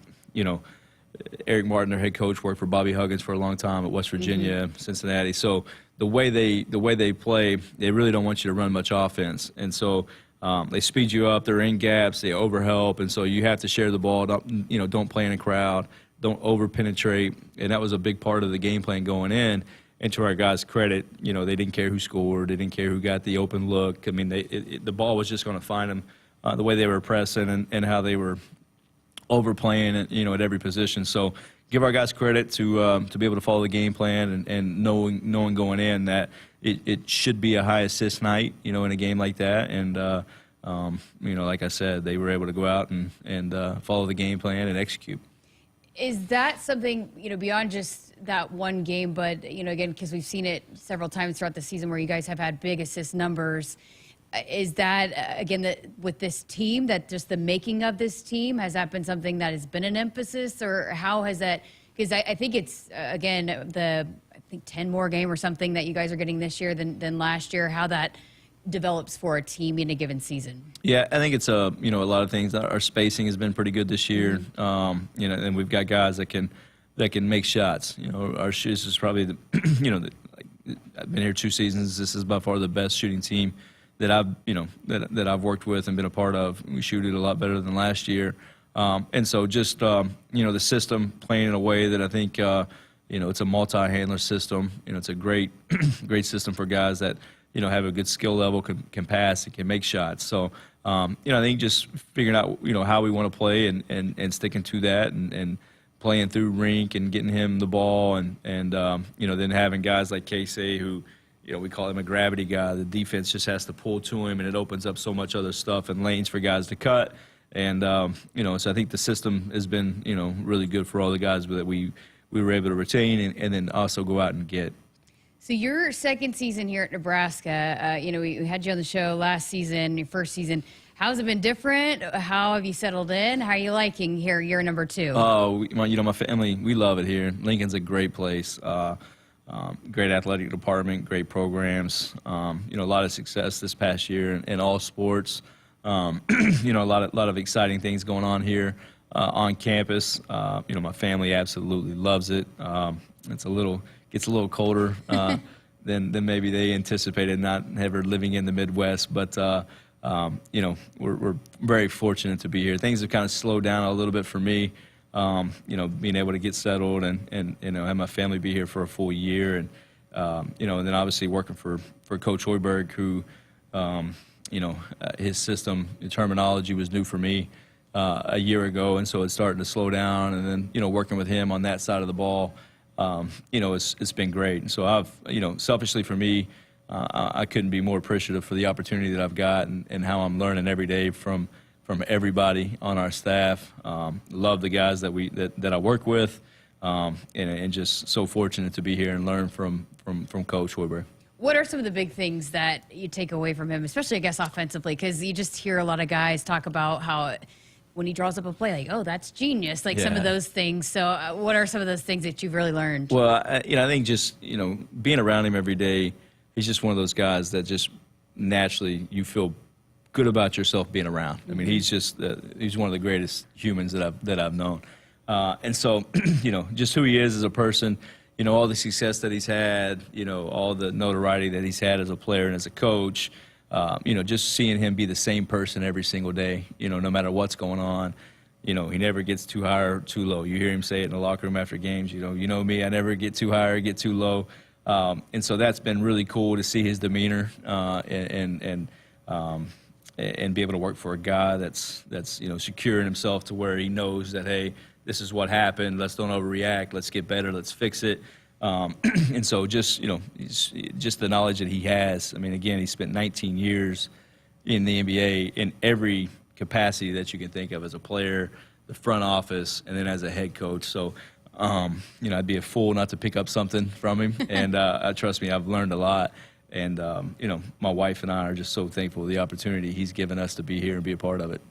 Eric Martin, their head coach, worked for Bobby Huggins for a long time at West Virginia, Cincinnati. So the way they play, they really don't want you to run much offense. And so they speed you up. They're in gaps. They overhelp. And so you have to share the ball. Don't play in a crowd. Don't over-penetrate. And that was a big part of the game plan going in. And to our guys' credit, they didn't care who scored. They didn't care who got the open look. I mean, the ball was just going to find them the way they were pressing and how they were overplaying at every position. So give our guys credit to be able to follow the game plan and knowing going in that it should be a high assist night, in a game like that. And like I said, they were able to go out and follow the game plan and execute. Is that something, beyond just that one game, but, again, because we've seen it several times throughout the season where you guys have had big assist numbers, is that, again, with this team, that just the making of this team, has that been something that has been an emphasis, or how has that, because I think it's, again, I think 10 more game or something that you guys are getting this year than last year, how that develops for a team in a given season? Yeah, I think it's a lot of things. Our spacing has been pretty good this year, and we've got guys that can make shots. Our this is probably I've been here 2 seasons. This is by far the best shooting team that I've worked with and been a part of. We shoot it a lot better than last year, and so just the system playing in a way that I think it's a multi-handler system. It's a great system for guys that have a good skill level, can pass, and can make shots. So I think just figuring out how we want to play and sticking to that and playing through Rink and getting him the ball and then having guys like Casey who. We call him a gravity guy. The defense just has to pull to him, and it opens up so much other stuff and lanes for guys to cut. And, so I think the system has been, really good for all the guys that we were able to retain and then also go out and get. So your second season here at Nebraska, we had you on the show last season, your first season. How's it been different? How have you settled in? How are you liking here, year number 2? Oh, my family, we love it here. Lincoln's a great place. Great athletic department, great programs, a lot of success this past year in all sports. A lot of exciting things going on here on campus. My family absolutely loves it. Gets a little colder than maybe they anticipated, not ever living in the Midwest, but we're very fortunate to be here. Things have kind of slowed down a little bit for me. Being able to get settled and have my family be here for a full year, and then obviously working for Coach Hoiberg, who his system terminology was new for me a year ago, and so it's starting to slow down. And then working with him on that side of the ball, it's been great. And so I've selfishly for me, I couldn't be more appreciative for the opportunity that I've got and how I'm learning every day from everybody on our staff. Love the guys that I work with, and just so fortunate to be here and learn from Coach Hoiberg. What are some of the big things that you take away from him, especially, I guess, offensively? Because you just hear a lot of guys talk about how when he draws up a play, like, oh, that's genius, some of those things. So what are some of those things that you've really learned? Well, I think just, being around him every day, he's just one of those guys that just naturally you feel good about yourself being around. I mean, he's just he's one of the greatest humans that I've known, and so just who he is as a person, all the success that he's had, all the notoriety that he's had as a player and as a coach, just seeing him be the same person every single day, no matter what's going on. He never gets too high or too low. You hear him say it in the locker room after games. You know me, I never get too high or get too low. And so that's been really cool to see his demeanor and be able to work for a guy that's secure in himself to where he knows that, hey, this is what happened. Let's don't overreact. Let's get better. Let's fix it. And so just the knowledge that he has. I mean, again, he spent 19 years in the NBA in every capacity that you can think of, as a player, the front office, and then as a head coach. So, I'd be a fool not to pick up something from him. And trust me, I've learned a lot. And, my wife and I are just so thankful for the opportunity he's given us to be here and be a part of it.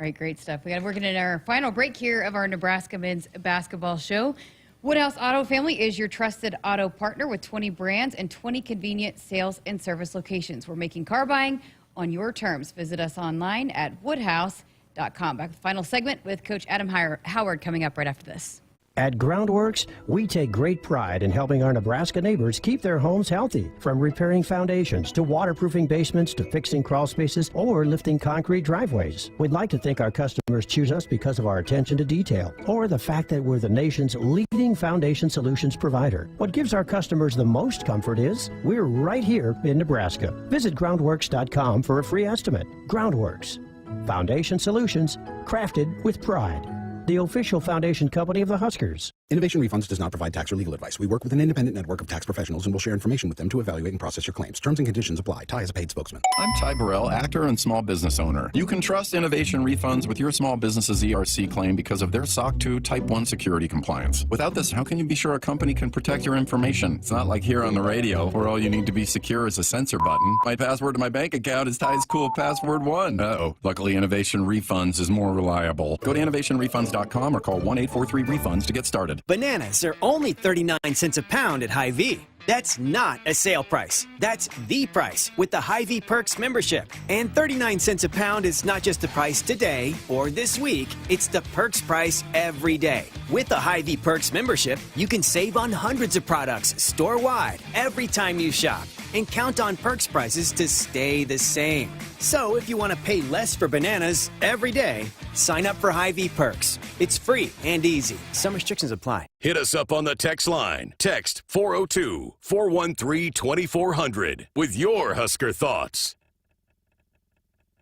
All right, great stuff. We got to work in our final break here of our Nebraska men's basketball show. Woodhouse Auto Family is your trusted auto partner with 20 brands and 20 convenient sales and service locations. We're making car buying on your terms. Visit us online at woodhouse.com. Back to the final segment with Coach Adam Howard coming up right after this. At Groundworks, we take great pride in helping our Nebraska neighbors keep their homes healthy. From repairing foundations to waterproofing basements to fixing crawl spaces or lifting concrete driveways. We'd like to think our customers choose us because of our attention to detail or the fact that we're the nation's leading foundation solutions provider. What gives our customers the most comfort is we're right here in Nebraska. Visit groundworks.com for a free estimate. Groundworks, foundation solutions crafted with pride. The official foundation company of the Huskers. Innovation Refunds does not provide tax or legal advice. We work with an independent network of tax professionals and will share information with them to evaluate and process your claims. Terms and conditions apply. Ty is a paid spokesman. I'm Ty Burrell, actor and small business owner. You can trust Innovation Refunds with your small business's ERC claim because of their SOC 2 Type 1 security compliance. Without this, how can you be sure a company can protect your information? It's not like here on the radio, where all you need to be secure is a sensor button. My password to my bank account is Ty's cool password 1. Uh-oh. Luckily, Innovation Refunds is more reliable. Go to innovationrefunds.com or call 1-843-REFUNDS to get started. Bananas are only 39 cents a pound at Hy-Vee. That's not a sale price. That's the price with the Hy-Vee Perks membership. And 39 cents a pound is not just the price today or this week. It's the Perks price every day. With the Hy-Vee Perks membership, you can save on hundreds of products store-wide every time you shop and count on Perks prices to stay the same. So if you want to pay less for bananas every day, sign up for Hy-Vee Perks. It's free and easy. Some restrictions apply. Hit us up on the text line. Text 402-413-2400 with your Husker thoughts.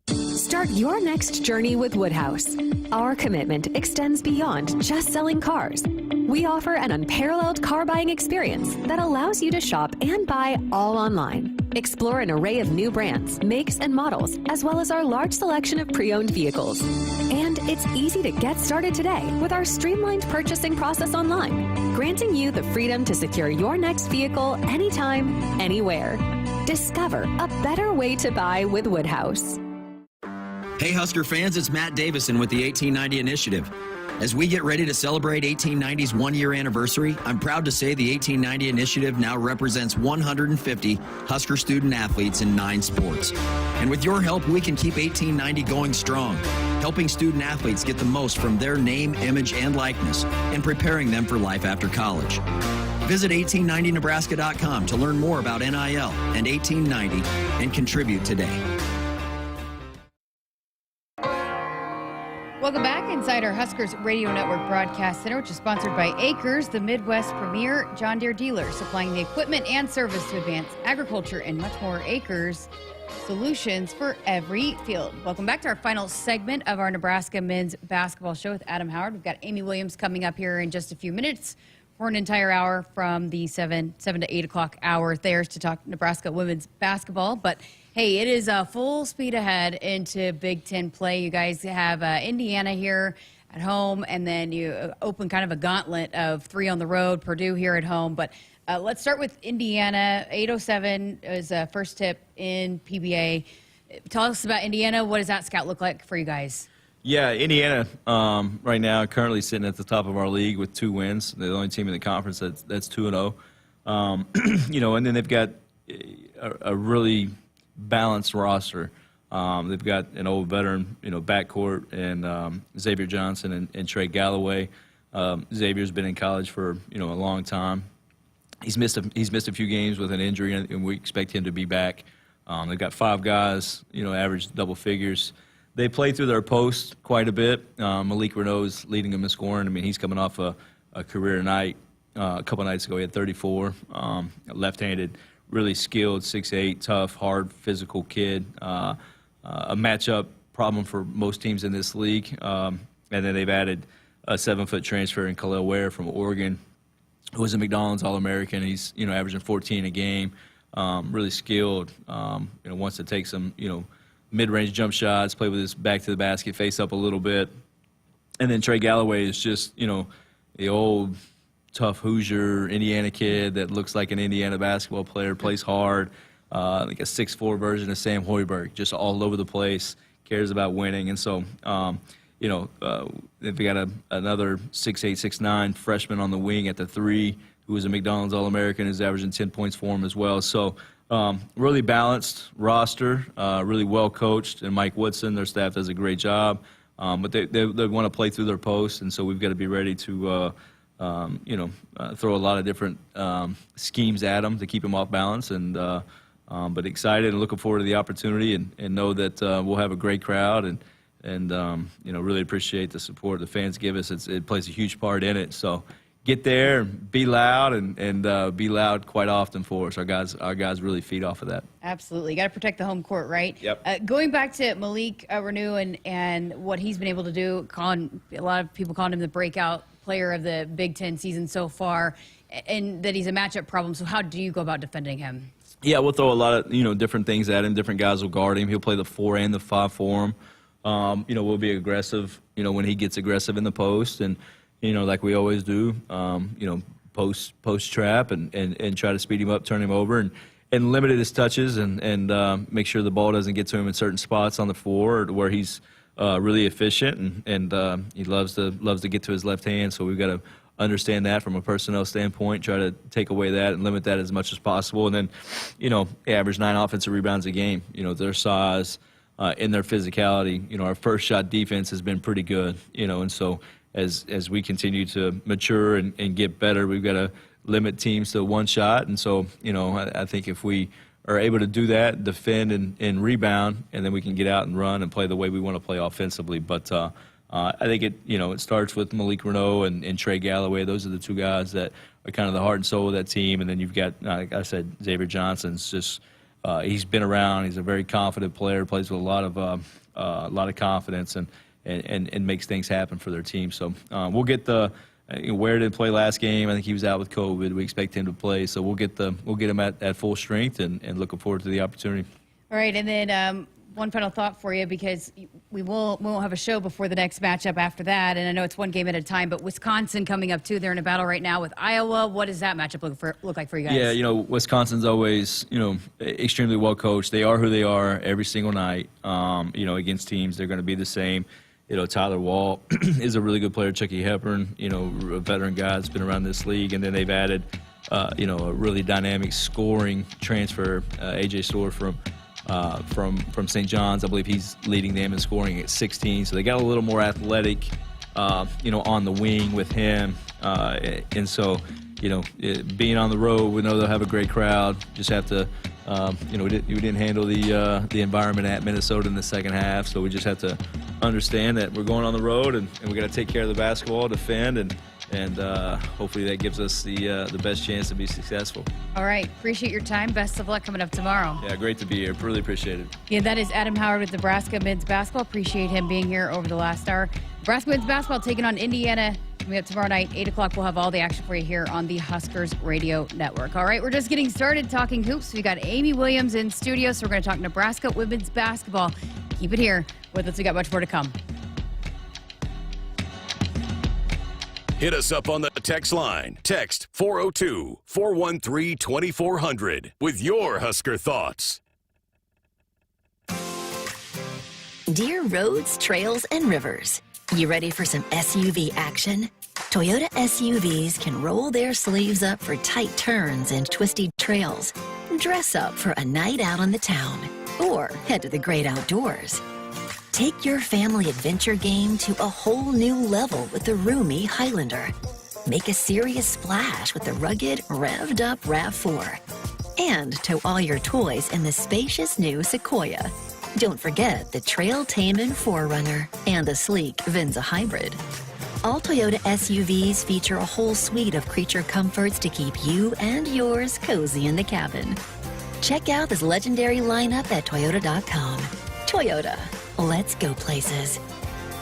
Start your next journey with Woodhouse. Our commitment extends beyond just selling cars. We offer an unparalleled car buying experience that allows you to shop and buy all online. Explore an array of new brands, makes, and models, as well as our large selection of pre-owned vehicles. And it's easy to get started today with our streamlined purchasing process online, granting you the freedom to secure your next vehicle anytime, anywhere. Discover a better way to buy with Woodhouse. Hey Husker fans, it's Matt Davison with the 1890 Initiative. As we get ready to celebrate 1890's one-year anniversary, I'm proud to say the 1890 Initiative now represents 150 Husker student athletes in 9 sports. And with your help, we can keep 1890 going strong, helping student athletes get the most from their name, image, and likeness, and preparing them for life after college. Visit 1890nebraska.com to learn more about NIL and 1890 and contribute today. Welcome back inside our Huskers Radio Network Broadcast Center, which is sponsored by Acres, the Midwest premier John Deere dealer, supplying the equipment and service to advance agriculture and much more. Acres, solutions for every field. Welcome back to our final segment of our Nebraska men's basketball show with Adam Howard. We've got Amy Williams coming up here in just a few minutes for an entire hour from the 7 to 8 o'clock hour there to talk Nebraska women's basketball. But hey, it is full speed ahead into Big Ten play. You guys have Indiana here at home, and then you open kind of a gauntlet of 3 on the road, Purdue here at home. But let's start with Indiana. 8:07 is first tip in PBA. Tell us about Indiana. What does that scout look like for you guys? Yeah, Indiana right now currently sitting at the top of our league with 2 wins. They're the only team in the conference that's 2-0. And then they've got a really balanced roster. They've got an old veteran, backcourt, and Xavier Johnson and Trey Galloway. Xavier's been in college for a long time. He's missed a few games with an injury, and we expect him to be back. They've got 5 guys, average double figures. They play through their post quite a bit. Malik Renault's leading them in scoring. I mean, he's coming off a career night a couple nights ago. He had 34, left-handed, really skilled, 6'8", tough, hard, physical kid. A matchup problem for most teams in this league. And then they've added a 7-foot transfer in Khalil Ware from Oregon, who was a McDonald's All-American. He's, averaging 14 a game, really skilled, wants to take some, mid-range jump shots, play with his back to the basket, face up a little bit. And then Trey Galloway is just, the old tough Hoosier Indiana kid that looks like an Indiana basketball player, plays hard, like a 6'4" version of Sam Hoiberg, just all over the place, cares about winning. And so, they've got another 6'8", 6'9" freshman on the wing at the 3, who was a McDonald's All-American, is averaging 10 points for him as well. So really balanced roster, really well coached, and Mike Woodson, their staff, does a great job. But they want to play through their posts, and so we've got to be ready to throw a lot of different schemes at them to keep them off balance. And but excited and looking forward to the opportunity, and know that we'll have a great crowd, and really appreciate the support the fans give us. It plays a huge part in it. So get there, be loud, and be loud quite often for us. Our guys really feed off of that. Absolutely. You got to protect the home court, right? Yep. Going back to Malik Renew and what he's been able to do, a lot of people calling him the breakout player of the Big Ten season so far, and that he's a matchup problem. So how do you go about defending him? Yeah, we'll throw a lot of different things at him. Different guys will guard him. He'll play the 4 and the 5 for him. We'll be aggressive, when he gets aggressive in the post, and like we always do, post trap and try to speed him up, turn him over, and limit his touches, and make sure the ball doesn't get to him in certain spots on the floor where he's really efficient, and he loves to get to his left hand. So we've got to understand that from a personnel standpoint, try to take away that and limit that as much as possible. And then, average 9 offensive rebounds a game. Their size, in their physicality. Our first shot defense has been pretty good. And so as we continue to mature and get better, we've got to limit teams to one shot. And so, I think if we are able to do that, defend and rebound, and then we can get out and run and play the way we want to play offensively. But I think it starts with Malik Reneau and Trey Galloway. Those are the 2 guys that are kind of the heart and soul of that team. And then you've got, like I said, Xavier Johnson's just he's been around. He's a very confident player, plays with a lot of confidence, and makes things happen for their team. So we'll get Ware didn't play last game. I think he was out with COVID. We expect him to play, so we'll get him at full strength, and looking forward to the opportunity. All right, and then one final thought for you, because we won't have a show before the next matchup after that, and I know it's one game at a time, but Wisconsin coming up too. They're in a battle right now with Iowa. What does that matchup look like for you guys? Yeah, Wisconsin's always extremely well coached. They are who they are every single night. Against teams, they're going to be the same. Tyler Wall is a really good player. Chucky Hepburn, a veteran guy that's been around this league, and then they've added a really dynamic scoring transfer, AJ Storr from St. John's. I believe he's leading them in scoring at 16. So they got a little more athletic, on the wing with him. And so, being on the road, we know they'll have a great crowd. Just have to, we didn't handle the environment at Minnesota in the second half. So we just have to understand that we're going on the road, and we got to take care of the basketball, defend, and hopefully that gives us the best chance to be successful. All right. Appreciate your time. Best of luck coming up tomorrow. Yeah, great to be here. Really appreciate it. Yeah, that is Adam Howard with Nebraska men's basketball. Appreciate him being here over the last hour. Nebraska men's basketball taking on Indiana coming up tomorrow night, 8 o'clock. We'll have all the action for you here on the Huskers Radio Network. All right, we're just getting started talking hoops. We got Amy Williams in studio, so we're going to talk Nebraska women's basketball. Keep it here with us. We got much more to come. Hit us up on the text line. Text 402-413-2400 with your Husker thoughts. Dear roads, trails, and rivers, you ready for some SUV action? Toyota SUVs can roll their sleeves up for tight turns and twisty trails. Dress up for a night out on the town, or head to the great outdoors. Take your family adventure game to a whole new level with the roomy Highlander. Make a serious splash with the rugged, revved-up RAV4. And tow all your toys in the spacious new Sequoia. Don't forget the Trailtainment 4Runner and the sleek Venza Hybrid. All Toyota SUVs feature a whole suite of creature comforts to keep you and yours cozy in the cabin. Check out this legendary lineup at Toyota.com. Toyota, let's go places.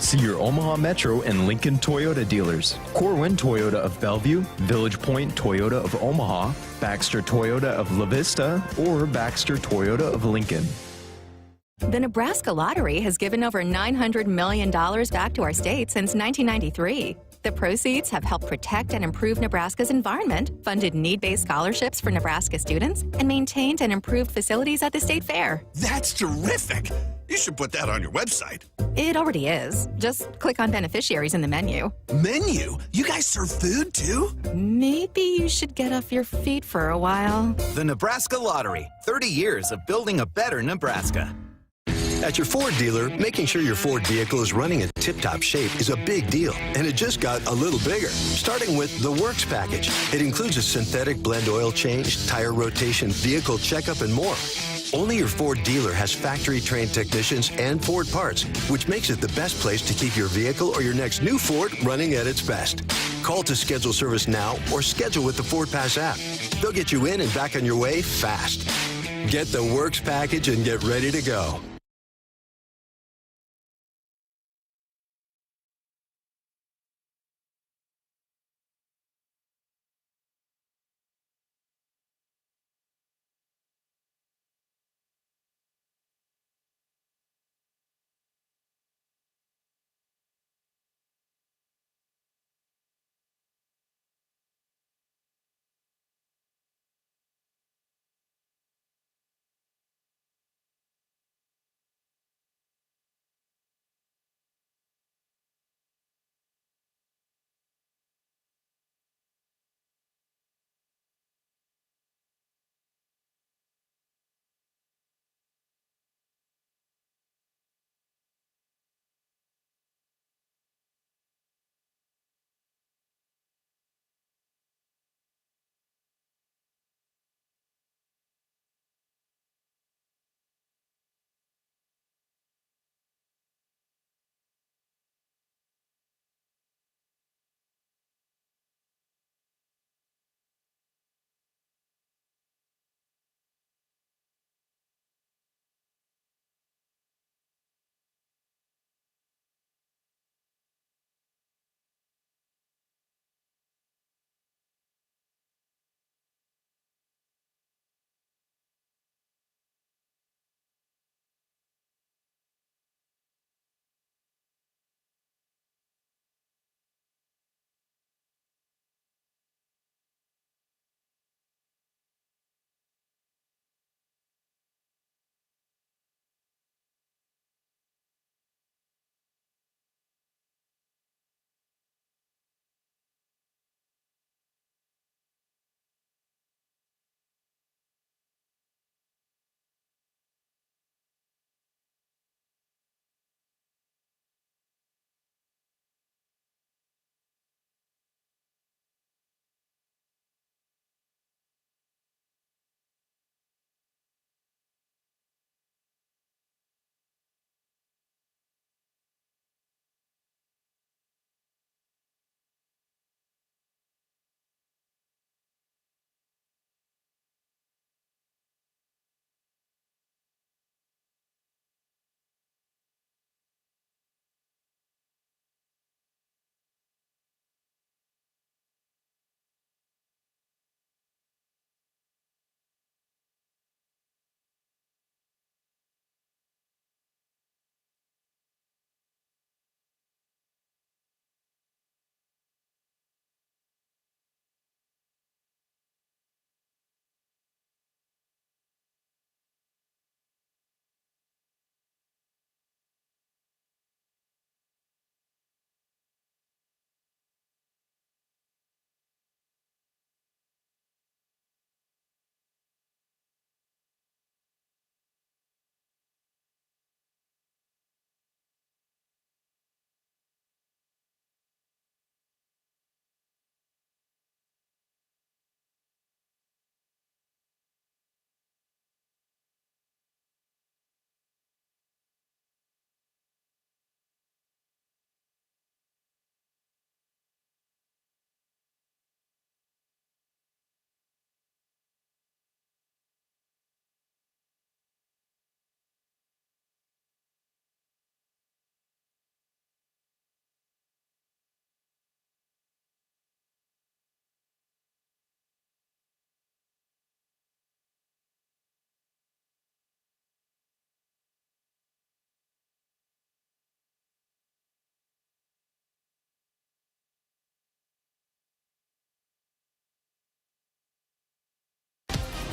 See your Omaha Metro and Lincoln Toyota dealers. Corwin Toyota of Bellevue, Village Point Toyota of Omaha, Baxter Toyota of La Vista, or Baxter Toyota of Lincoln. The Nebraska Lottery has given over $900 million back to our state since 1993. The proceeds have helped protect and improve Nebraska's environment, funded need-based scholarships for Nebraska students, and maintained and improved facilities at the state fair. That's terrific. You should put that on your website. It already is. Just click on beneficiaries in the menu. Menu? You guys serve food too? Maybe you should get off your feet for a while. The Nebraska Lottery. 30 years of building a better Nebraska. At your Ford dealer, making sure your Ford vehicle is running in tip-top shape is a big deal, and it just got a little bigger. Starting with the Works package. It includes a synthetic blend oil change, tire rotation, vehicle checkup, and more. Only your Ford dealer has factory-trained technicians and Ford parts, which makes it the best place to keep your vehicle or your next new Ford running at its best. Call to schedule service now or schedule with the Ford Pass app. They'll get you in and back on your way fast. Get the Works package and get ready to go.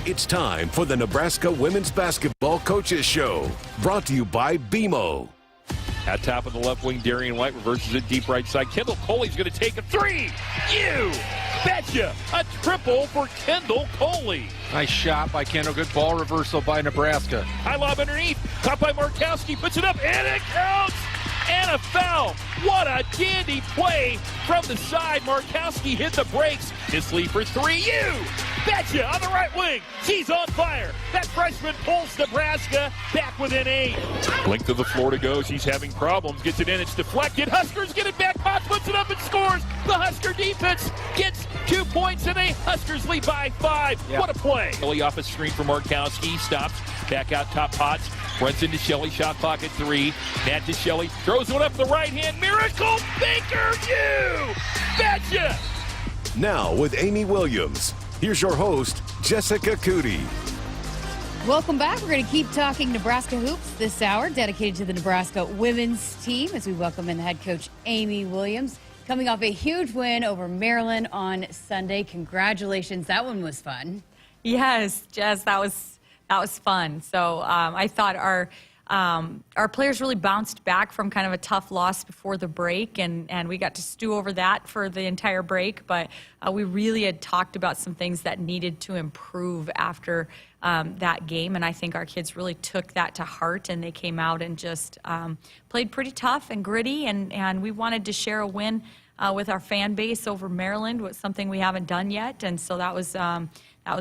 It's time for the Nebraska Women's Basketball Coaches Show, brought to you by BMO. At top of the left wing, Darian White reverses it deep right side. Kendall Coley's going to take a three. You betcha! A triple for Kendall Coley. Nice shot by Kendall. Good ball reversal by Nebraska. High lob underneath. Caught by Markowski. Puts it up, and it counts! And a foul. What a dandy play from the side. Markowski hit the brakes. This lead for three. You betcha! On the right wing. She's on fire. That freshman pulls Nebraska back within 8. Length of the floor to go. She's having problems. Gets it in. It's deflected. Huskers get it back. Potts puts it up and scores. The Husker defense gets 2 points, and a Huskers lead by 5. Yep. What a play. Shelley off a screen for Markowski. Stops. Back out top. Potts. Runs into Shelley. Shot clock at 3. Nat to Shelley. Throws one up the right hand. Miracle Baker. You betcha! Now with Amy Williams, here's your host, Jessica Coody. Welcome back. We're going to keep talking Nebraska hoops this hour, dedicated to the Nebraska women's team, as we welcome in head coach Amy Williams, coming off a huge win over Maryland on Sunday. Congratulations. That one was fun. Yes, Jess, that was fun. So I thought our players really bounced back from kind of a tough loss before the break, and we got to stew over that for the entire break. But we really had talked about some things that needed to improve after that game, and I think our kids really took that to heart, and they came out and just played pretty tough and gritty, and we wanted to share a win with our fan base over Maryland, was something we haven't done yet, and so that was a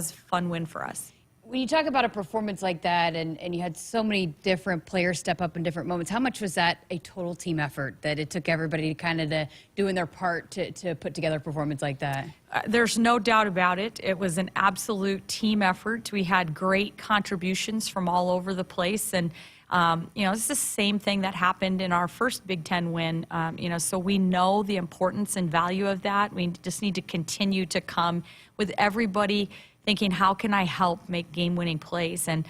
fun win for us. When you talk about a performance like that, and you had so many different players step up in different moments, how much was that a total team effort, that it took everybody kind of doing their part to put together a performance like that? There's no doubt about it. It was an absolute team effort. We had great contributions from all over the place, and it's the same thing that happened in our first Big Ten win. So we know the importance and value of that. We just need to continue to come with everybody thinking, how can I help make game-winning plays? And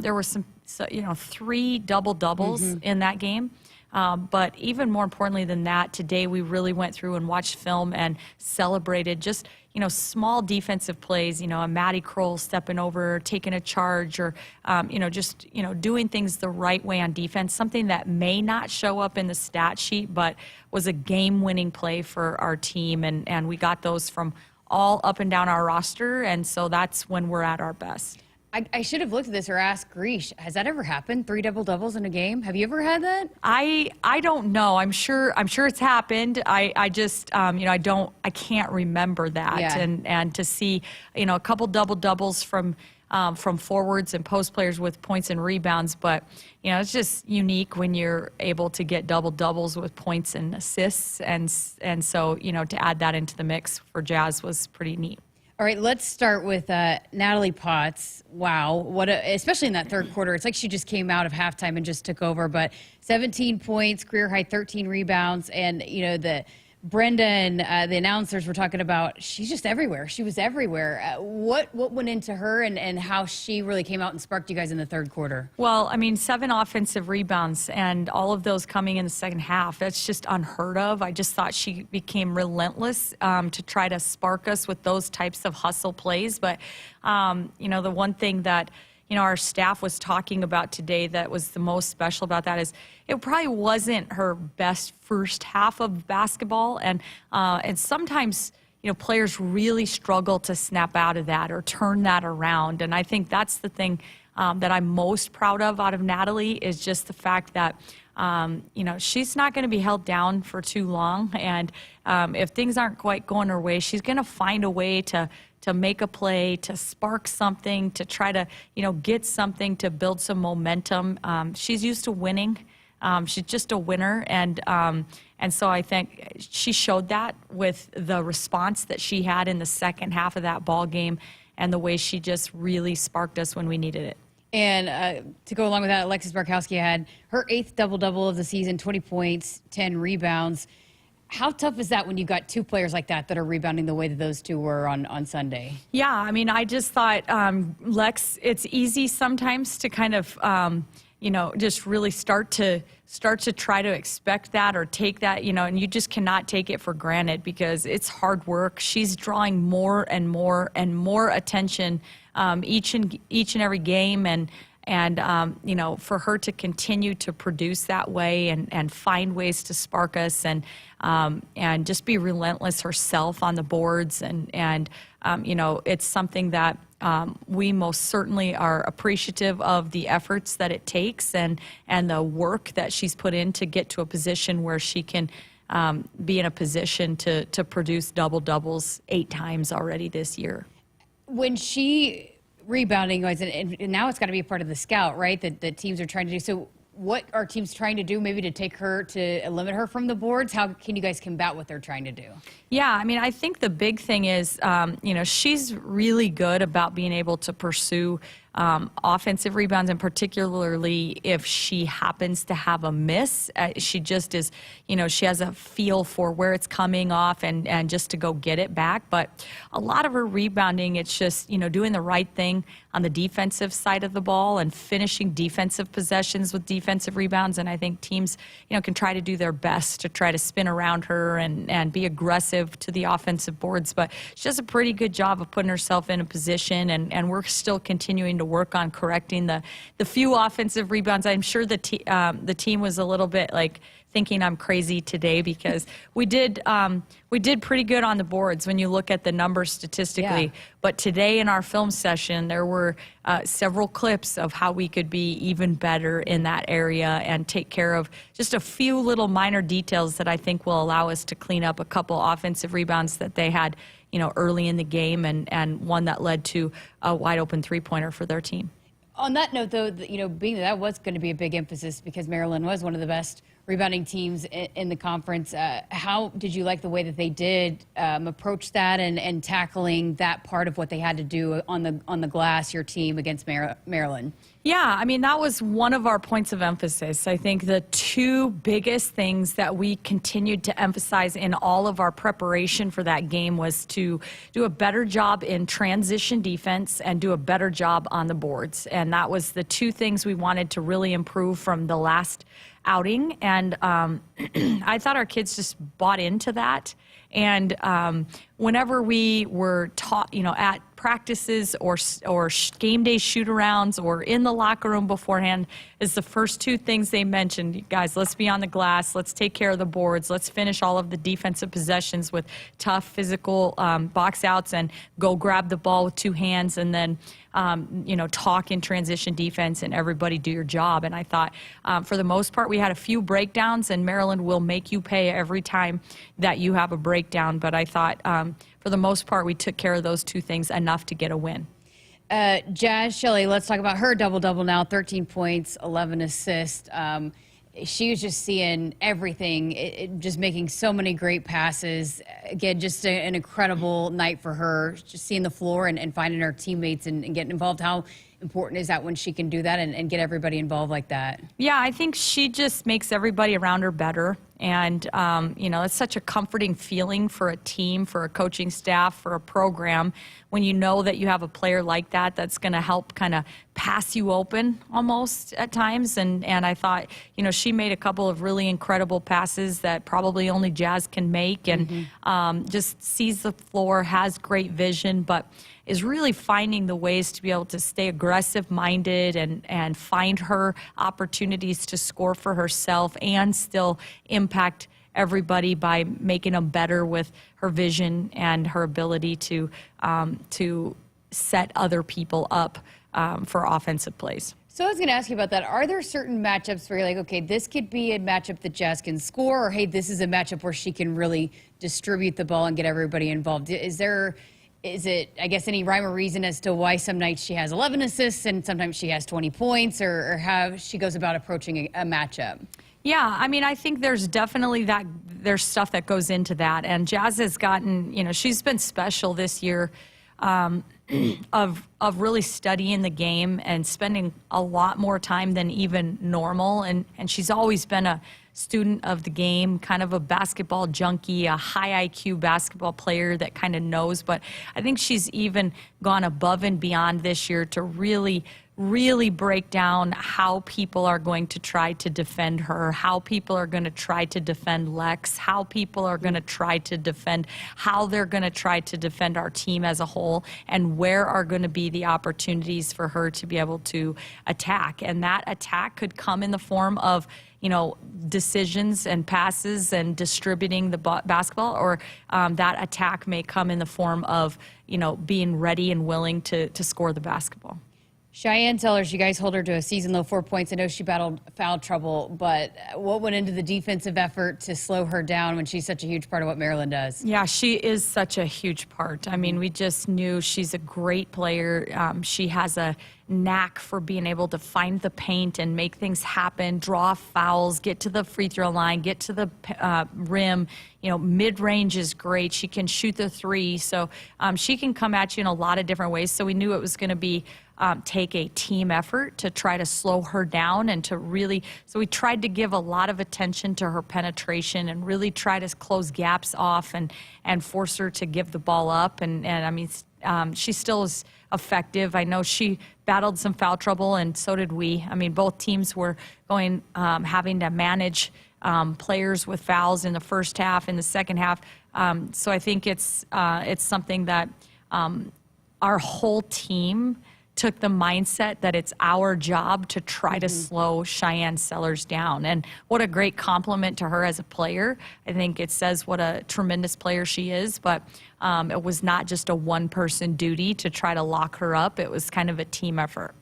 there were 3 double-doubles in that game. But even more importantly than that, today we really went through and watched film and celebrated just, small defensive plays, a Maddie Kroll stepping over, taking a charge, or, doing things the right way on defense, something that may not show up in the stat sheet, but was a game-winning play for our team. And we got those from all up and down our roster, and so that's when we're at our best. I should have looked at this or asked Greesh. Has that ever happened? 3 double-doubles in a game? Have you ever had that? I don't know. I'm sure it's happened. I just I can't remember that. Yeah. And to see a couple double-doubles from forwards and post players with points and rebounds, but it's just unique when you're able to get double-doubles with points and assists, and so to add that into the mix for Jazz was pretty neat. All right, let's start with Natalie Potts. Wow, especially in that third quarter. It's like she just came out of halftime and just took over. But 17 points, career high 13 rebounds, and Brenda and the announcers were talking about she's just everywhere. She was everywhere. What went into her and how she really came out and sparked you guys in the third quarter? Well, 7 offensive rebounds, and all of those coming in the second half. That's just unheard of. I just thought she became relentless to try to spark us with those types of hustle plays. But, the one thing that our staff was talking about today that was the most special about that is it probably wasn't her best first half of basketball, and sometimes players really struggle to snap out of that or turn that around, and I think that's the thing that I'm most proud of out of Natalie is just the fact that she's not going to be held down for too long, and if things aren't quite going her way, she's going to find a way to make a play, to spark something, to try to, get something, to build some momentum. She's used to winning. She's just a winner. And so I think she showed that with the response that she had in the second half of that ball game and the way she just really sparked us when we needed it. And to go along with that, Alexis Barkowski had her 8th double-double of the season, 20 points, 10 rebounds. How tough is that when you got 2 players like that are rebounding the way that those 2 were on Sunday? Yeah, I just thought, Lex, it's easy sometimes to kind of, just really start to try to expect that or take that, and you just cannot take it for granted because it's hard work. She's drawing more and more and more attention each and every game, and for her to continue to produce that way and find ways to spark us and just be relentless herself on the boards. And it's something that we most certainly are appreciative of the efforts that it takes and the work that she's put in to get to a position where she can be in a position to produce double-doubles 8 times already this year. When she rebounding, and now it's got to be a part of the scout, right, that teams are trying to do. So what are teams trying to do maybe to take her, to limit her from the boards? How can you guys combat what they're trying to do? Yeah, I mean, I think the big thing is, she's really good about being able to pursue offensive rebounds, and particularly if she happens to have a miss. She just is, she has a feel for where it's coming off and just to go get it back. But a lot of her rebounding, it's just, doing the right thing on the defensive side of the ball and finishing defensive possessions with defensive rebounds. And I think teams, can try to do their best to try to spin around her and be aggressive to the offensive boards. But she does a pretty good job of putting herself in a position, and we're still continuing to work on correcting the few offensive rebounds. I'm sure the team was a little bit like thinking I'm crazy today, because we did pretty good on the boards when you look at the numbers statistically. Yeah. But today in our film session, there were several clips of how we could be even better in that area and take care of just a few little minor details that I think will allow us to clean up a couple offensive rebounds that they had, early in the game, and one that led to a wide open three-pointer for their team. On that note, though, being that was going to be a big emphasis because Maryland was one of the best rebounding teams in the conference, how did you like the way that they did approach that and tackling that part of what they had to do on the glass, your team against Maryland? Yeah, I mean, that was one of our points of emphasis. I think the two biggest things that we continued to emphasize in all of our preparation for that game was to do a better job in transition defense and do a better job on the boards. And that was the two things we wanted to really improve from the last outing. And I thought our kids just bought into that. And whenever we were taught, at practices or game day shoot-arounds or in the locker room beforehand, is the first two things they mentioned. Guys, let's be on the glass. Let's take care of the boards. Let's finish all of the defensive possessions with tough physical box outs and go grab the ball with two hands, and then talk in transition defense and everybody do your job. And I thought for the most part we had a few breakdowns, and Maryland will make you pay every time that you have a breakdown. But I thought for the most part we took care of those two things enough to get a win. Jazz Shelley, let's talk about her double-double now, 13 points, 11 assists. She was just seeing everything, just making so many great passes. Again, just an incredible night for her, just seeing the floor and finding her teammates and getting involved. How important is that when she can do that and get everybody involved like that? Yeah, I think she just makes everybody around her better. And, it's such a comforting feeling for a team, for a coaching staff, for a program, when you know that you have a player like that that's going to help kind of pass you open almost at times. And I thought, she made a couple of really incredible passes that probably only Jazz can make, and just sees the floor, has great vision, but is really finding the ways to be able to stay aggressive-minded and find her opportunities to score for herself and still impact everybody by making them better with her vision and her ability to set other people up for offensive plays. So I was going to ask you about that. Are there certain matchups where you're like, okay, this could be a matchup that Jazz can score, or hey, this is a matchup where she can really distribute the ball and get everybody involved? Is it, I guess, any rhyme or reason as to why some nights she has 11 assists and sometimes she has 20 points, or how she goes about approaching a matchup? Yeah, I mean, I think there's definitely there's stuff that goes into that. And Jazz has gotten, she's been special this year of really studying the game and spending a lot more time than even normal. And she's always been a student of the game, kind of a basketball junkie, a high IQ basketball player that kind of knows. But I think she's even gone above and beyond this year to really really break down how people are going to try to defend her, how people are going to try to defend Lex, how people are going to try to defend, how they're going to try to defend our team as a whole, and where are going to be the opportunities for her to be able to attack. And that attack could come in the form of, you know, decisions and passes and distributing the basketball, or that attack may come in the form of, you know, being ready and willing to score the basketball. Cheyenne Sellers, you guys hold her to a season-low 4 points. I know she battled foul trouble, but what went into the defensive effort to slow her down when she's such a huge part of what Maryland does? Yeah, she is such a huge part. I mean, we just knew she's a great player. She has a knack for being able to find the paint and make things happen, draw fouls, get to the free throw line, get to the rim. You know, mid-range is great. She can shoot the three. So she can come at you in a lot of different ways. So we knew it was going to be take a team effort to try to slow her down and to really, so we tried to give a lot of attention to her penetration and really try to close gaps off and force her to give the ball up. And I mean, she still is effective. I know she battled some foul trouble, and so did we. I mean, both teams were going, having to manage players with fouls in the first half, in the second half. So I think it's something that our whole team took the mindset that it's our job to try to slow Cheyenne Sellers down. And what a great compliment to her as a player. I think it says what a tremendous player she is, but it was not just a one-person duty to try to lock her up. It was kind of a team effort.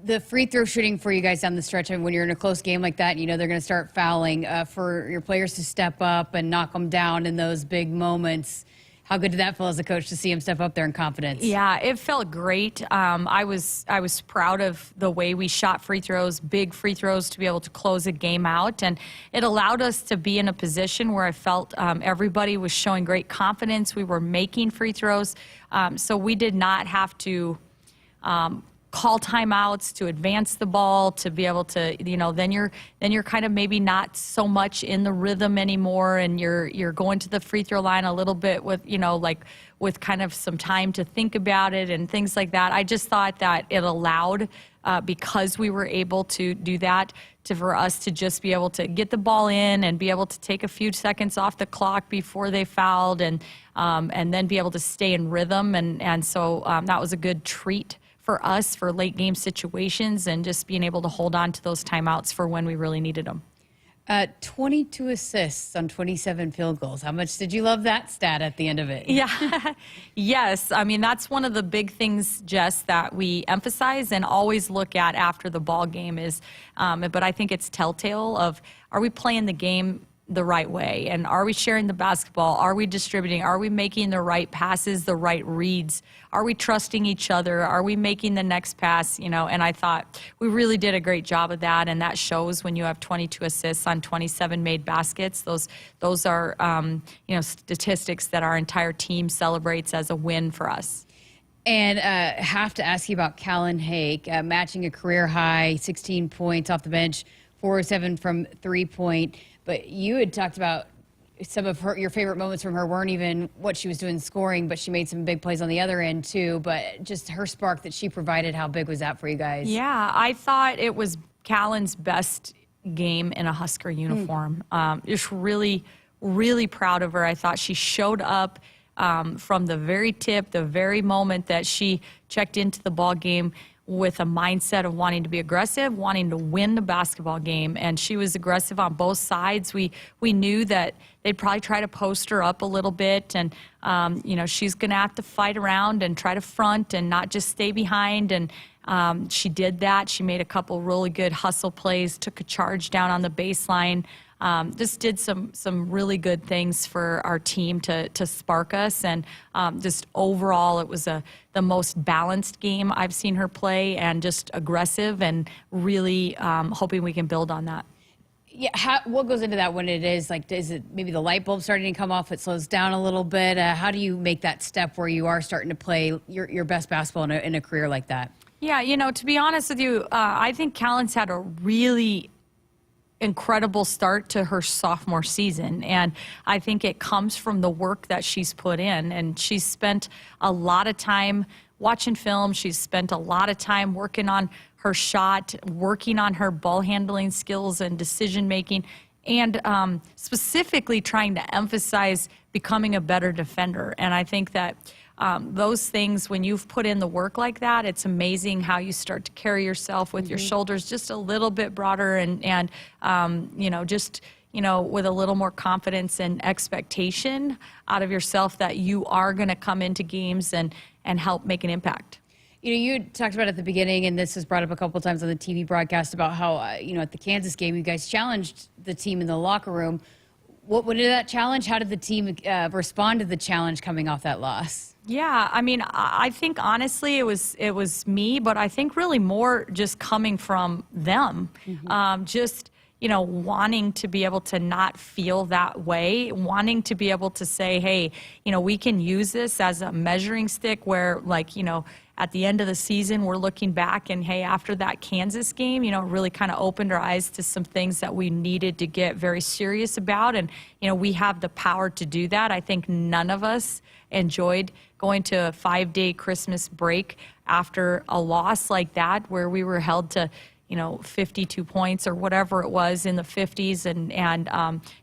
The free throw shooting for you guys down the stretch, and when you're in a close game like that, you know they're going to start fouling, for your players to step up and knock them down in those big moments. How good did that feel as a coach to see him step up there in confidence? Yeah, it felt great. I was proud of the way we shot free throws, big free throws, to be able to close a game out. And it allowed us to be in a position where I felt everybody was showing great confidence. We were making free throws. So we did not have to call timeouts to advance the ball, to be able to, you know, then you're kind of maybe not so much in the rhythm anymore, and you're going to the free throw line a little bit with, you know, like with kind of some time to think about it and things like that. I just thought that it allowed, because we were able to do that, for us to just be able to get the ball in and be able to take a few seconds off the clock before they fouled, and then be able to stay in rhythm. And so that was a good treat for us for late game situations, and just being able to hold on to those timeouts for when we really needed them. 22 assists on 27 field goals. How much did you love that stat at the end of it? Yeah, yes. I mean, that's one of the big things, Jess, that we emphasize and always look at after the ball game is, but I think it's telltale of, are we playing the game the right way? And are we sharing the basketball? Are we distributing? Are we making the right passes, the right reads? Are we trusting each other? Are we making the next pass? You know, and I thought we really did a great job of that, and that shows when you have 22 assists on 27 made baskets. Those are, you know, statistics that our entire team celebrates as a win for us. And have to ask you about Callan Hake, matching a career high, 16 points off the bench, 4 or 7 from three-point. But you had talked about some of your favorite moments from her weren't even what she was doing scoring, but she made some big plays on the other end too. But just her spark that she provided, how big was that for you guys? Yeah, I thought it was Callan's best game in a Husker uniform. Just really, really proud of her. I thought she showed up from the very tip, the very moment that she checked into the ball game, with a mindset of wanting to be aggressive, wanting to win the basketball game. And she was aggressive on both sides. We knew that they'd probably try to post her up a little bit. And, you know, she's going to have to fight around and try to front and not just stay behind. And she did that. She made a couple really good hustle plays, took a charge down on the baseline. Just did some really good things for our team to spark us, and just overall it was the most balanced game I've seen her play, and just aggressive, and really hoping we can build on that. Yeah, what goes into that when it is like, is it maybe the light bulb starting to come off, it slows down a little bit? How do you make that step where you are starting to play your best basketball in a career like that? Yeah, you know, to be honest with you, I think Callan's had a really incredible start to her sophomore season, and I think it comes from the work that she's put in, and she's spent a lot of time watching film. She's spent a lot of time working on her shot, working on her ball handling skills and decision making, and specifically trying to emphasize becoming a better defender. And I think that those things, when you've put in the work like that, it's amazing how you start to carry yourself with your shoulders just a little bit broader and with a little more confidence and expectation out of yourself that you are going to come into games and help make an impact. You talked about at the beginning, and this was brought up a couple of times on the TV broadcast, about how, at the Kansas game, you guys challenged the team in the locker room. What did that challenge? How did the team respond to the challenge coming off that loss? Yeah, I mean, I think honestly it was me, but I think really more just coming from them. Wanting to be able to not feel that way, wanting to be able to say, hey, we can use this as a measuring stick where, at the end of the season, we're looking back and, hey, after that Kansas game, really kind of opened our eyes to some things that we needed to get very serious about. And, we have the power to do that. I think none of us enjoyed going to a 5-day Christmas break after a loss like that, where we were held to 52 points or whatever it was in the 50s, and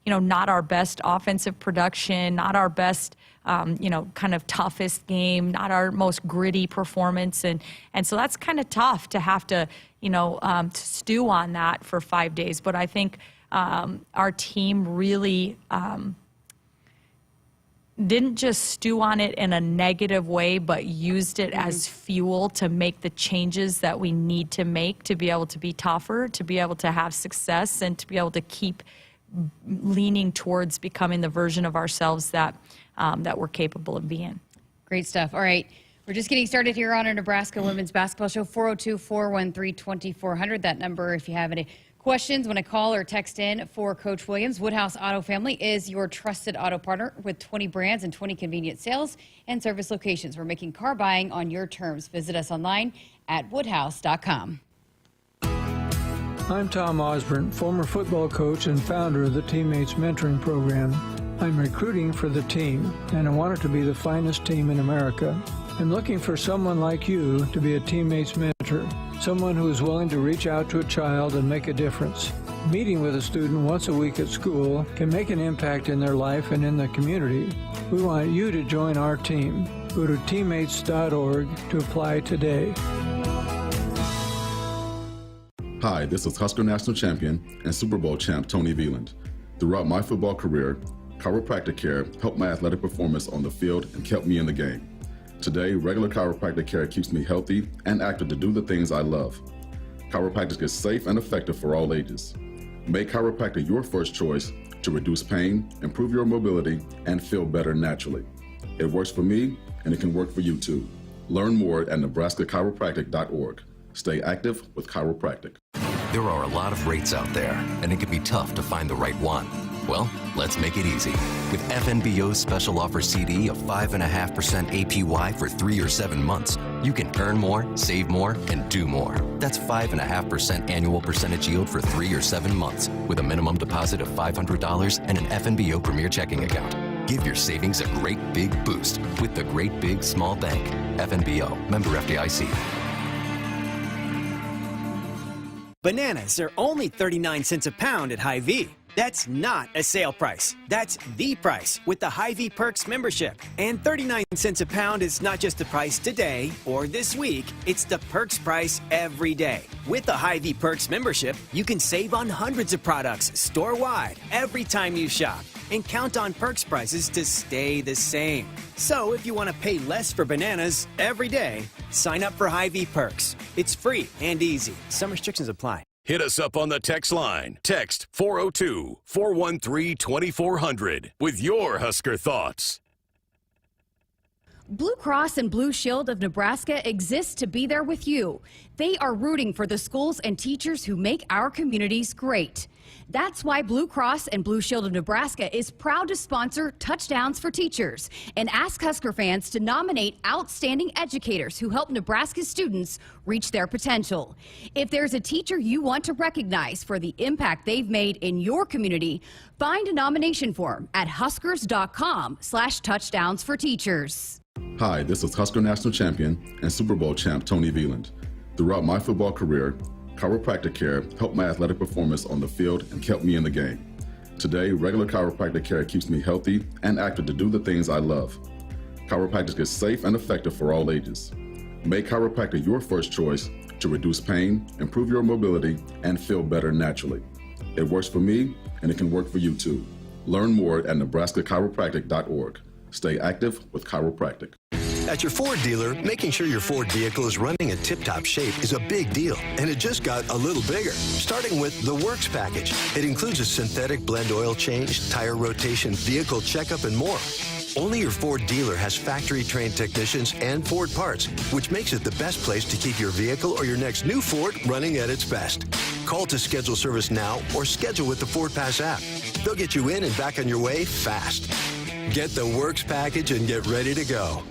not our best offensive production, not our best, kind of toughest game, not our most gritty performance. And so that's kind of tough to have to, to stew on that for 5 days. But I think our team really didn't just stew on it in a negative way, but used it as fuel to make the changes that we need to make to be able to be tougher, to be able to have success, and to be able to keep leaning towards becoming the version of ourselves that we're capable of being. Great stuff. All right. We're just getting started here on our Nebraska Women's Basketball Show. 402-413-2400. That number, if you have any questions, want to call or text in for Coach Williams. Woodhouse Auto Family is your trusted auto partner with 20 brands and 20 convenient sales and service locations. We're making car buying on your terms. Visit us online at woodhouse.com. I'm Tom Osborne, former football coach and founder of the Teammates Mentoring Program. I'm recruiting for the team, and I want it to be the finest team in America. I'm looking for someone like you to be a teammate's mentor, someone who is willing to reach out to a child and make a difference. Meeting with a student once a week at school can make an impact in their life and in the community. We want you to join our team. Go to teammates.org to apply today. Hi, this is Husker National Champion and Super Bowl champ Tony Veland. Throughout my football career, chiropractic care helped my athletic performance on the field and kept me in the game. Today, regular chiropractic care keeps me healthy and active to do the things I love. Chiropractic is safe and effective for all ages. Make chiropractic your first choice to reduce pain, improve your mobility, and feel better naturally. It works for me, and it can work for you too. Learn more at nebraska-chiropractic.org. Stay active with chiropractic. There are a lot of rates out there, and it can be tough to find the right one. Well, let's make it easy. With FNBO's special offer CD of 5.5% APY for 3 or 7 months, you can earn more, save more, and do more. That's 5.5% annual percentage yield for 3 or 7 months with a minimum deposit of $500 and an FNBO Premier checking account. Give your savings a great big boost with the Great Big Small Bank. FNBO, member FDIC. Bananas are only 39 cents a pound at Hy-Vee. That's not a sale price. That's the price with the Hy-Vee Perks membership. And 39 cents a pound is not just the price today or this week. It's the Perks price every day. With the Hy-Vee Perks membership, you can save on hundreds of products store-wide every time you shop and count on Perks prices to stay the same. So if you want to pay less for bananas every day, sign up for Hy-Vee Perks. It's free and easy. Some restrictions apply. Hit us up on the text line. Text 402-413-2400 with your Husker thoughts. Blue Cross and Blue Shield of Nebraska exists to be there with you. They are rooting for the schools and teachers who make our communities great. That's why Blue Cross and Blue Shield of Nebraska is proud to sponsor Touchdowns for Teachers and ask Husker fans to nominate outstanding educators who help Nebraska students reach their potential. If there's a teacher you want to recognize for the impact they've made in your community, find a nomination form at huskers.com/touchdownsforteachers. Hi, this is Husker National Champion and Super Bowl champ Tony Veland. Throughout my football career, chiropractic care helped my athletic performance on the field and kept me in the game. Today, regular chiropractic care keeps me healthy and active to do the things I love. Chiropractic is safe and effective for all ages. Make chiropractic your first choice to reduce pain, improve your mobility, and feel better naturally. It works for me, and it can work for you too. Learn more at nebraska-chiropractic.org. Stay active with chiropractic. At your Ford dealer, making sure your Ford vehicle is running in tip-top shape is a big deal, and it just got a little bigger. Starting with the Works package. It includes a synthetic blend oil change, tire rotation, vehicle checkup, and more. Only your Ford dealer has factory-trained technicians and Ford parts, which makes it the best place to keep your vehicle or your next new Ford running at its best. Call to schedule service now or schedule with the Ford Pass app. They'll get you in and back on your way fast. Get the Works package and get ready to go.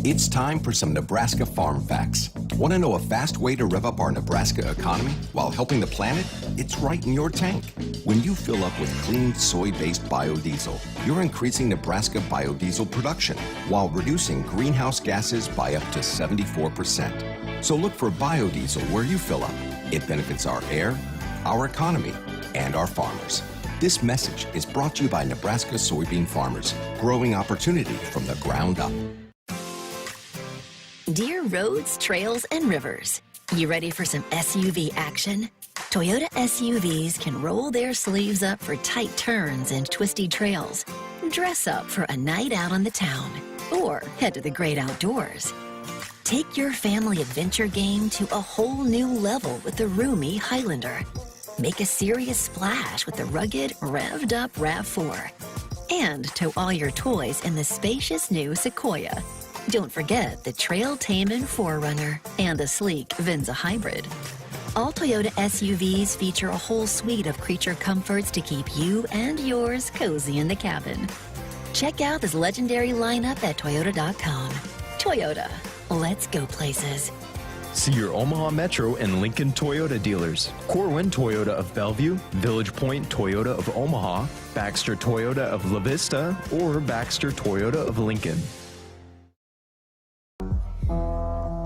It's time for some Nebraska farm facts. Want to know a fast way to rev up our Nebraska economy while helping the planet? It's right in your tank. When you fill up with clean soy-based biodiesel, you're increasing Nebraska biodiesel production while reducing greenhouse gases by up to 74%. So look for biodiesel where you fill up. It benefits our air, our economy, and our farmers. This message is brought to you by Nebraska soybean farmers, growing opportunity from the ground up. Dear roads, trails, and rivers, you ready for some SUV action? Toyota SUVs can roll their sleeves up for tight turns and twisty trails, dress up for a night out on the town, or head to the great outdoors. Take your family adventure game to a whole new level with the roomy Highlander. Make a serious splash with the rugged, revved-up RAV4. And tow all your toys in the spacious new Sequoia. Don't forget the Trail-Tamin 4Runner and the sleek Venza Hybrid. All Toyota SUVs feature a whole suite of creature comforts to keep you and yours cozy in the cabin. Check out this legendary lineup at Toyota.com. Toyota, let's go places. See your Omaha Metro and Lincoln Toyota dealers. Corwin Toyota of Bellevue, Village Point Toyota of Omaha, Baxter Toyota of La Vista, or Baxter Toyota of Lincoln.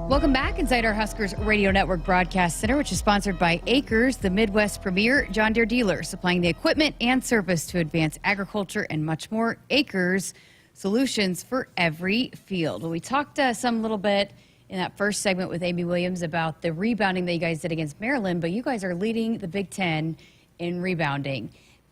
Welcome back inside our Huskers Radio Network Broadcast Center, which is sponsored by Acres, the Midwest premier John Deere dealer, supplying the equipment and service to advance agriculture and much more. Acres, solutions for every field. Well, we talked some little bit in that first segment with Amy Williams about the rebounding that you guys did against Maryland, but you guys are leading the Big Ten in rebounding.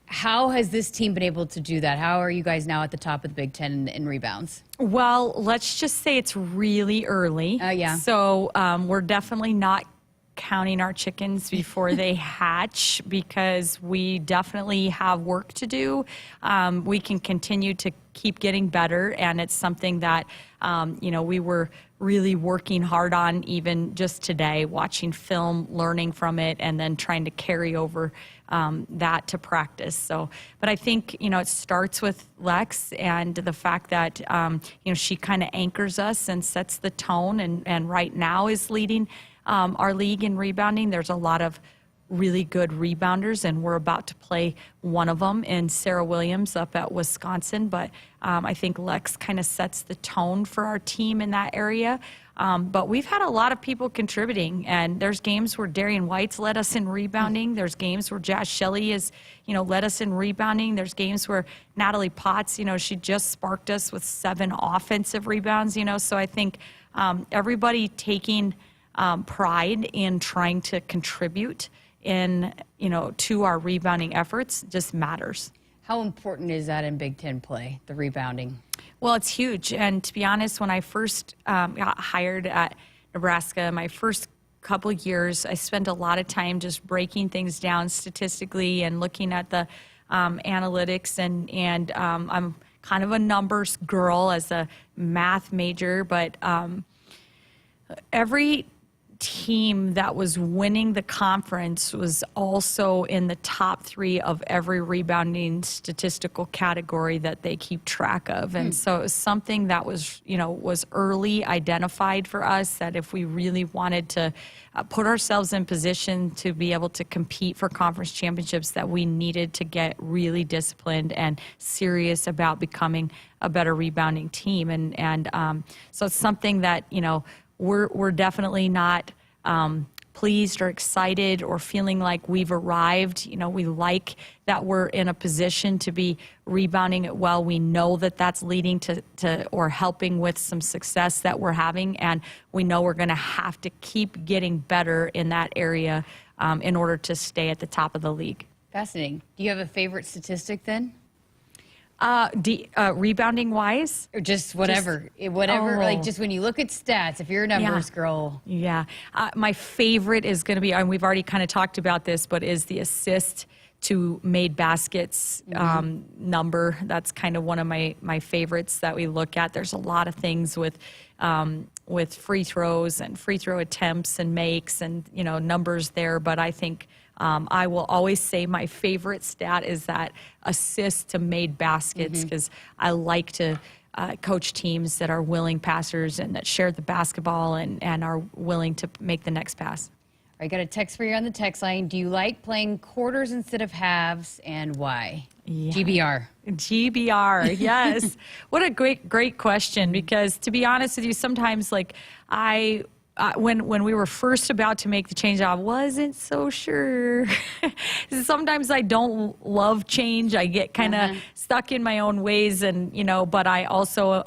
How has this team been able to do that? How are you guys now at the top of the Big Ten in rebounds? Well, let's just say it's really early. Yeah. So we're definitely not counting our chickens before they hatch, because we definitely have work to do. We can continue to keep getting better, and it's something that we were really working hard on even just today, watching film, learning from it, and then trying to carry over that to practice. So, but I think, it starts with Lex and the fact that, she kind of anchors us and sets the tone, and right now is leading our league in rebounding. There's a lot of really good rebounders, and we're about to play one of them in Sarah Williams up at Wisconsin. But I think Lex kind of sets the tone for our team in that area. But we've had a lot of people contributing, and there's games where Darian White's led us in rebounding. There's games where Jazz Shelley has, led us in rebounding. There's games where Natalie Potts, she just sparked us with 7 offensive rebounds, So I think everybody taking pride in trying to contribute in, to our rebounding efforts just matters. How important is that in Big Ten play, the rebounding? Well, it's huge. And to be honest, when I first got hired at Nebraska, my first couple of years, I spent a lot of time just breaking things down statistically and looking at the analytics. And I'm kind of a numbers girl as a math major, but every team that was winning the conference was also in the top 3 of every rebounding statistical category that they keep track of. And so it was something that was, was early identified for us, that if we really wanted to put ourselves in position to be able to compete for conference championships, that we needed to get really disciplined and serious about becoming a better rebounding team. And so it's something that, we're definitely not pleased or excited or feeling like we've arrived. We like that we're in a position to be rebounding it well. We know that that's leading to or helping with some success that we're having, and we know we're going to have to keep getting better in that area in order to stay at the top of the league. Fascinating. Do you have a favorite statistic then? Rebounding wise, or just whatever, like just when you look at stats, if you're a numbers girl. Yeah. My favorite is going to be, and we've already kind of talked about this, but is the assist to made baskets number. That's kind of one of my favorites that we look at. There's a lot of things with free throws and free throw attempts and makes and, numbers there. But I think I will always say my favorite stat is that assist to made baskets, because I like to coach teams that are willing passers and that share the basketball and are willing to make the next pass. All right, got a text for you on the text line. Do you like playing quarters instead of halves, and why? Yeah. GBR, yes. What a great question, because to be honest with you, sometimes when we were first about to make the change, I wasn't so sure. Sometimes I don't love change. I get kind of stuck in my own ways, and but I also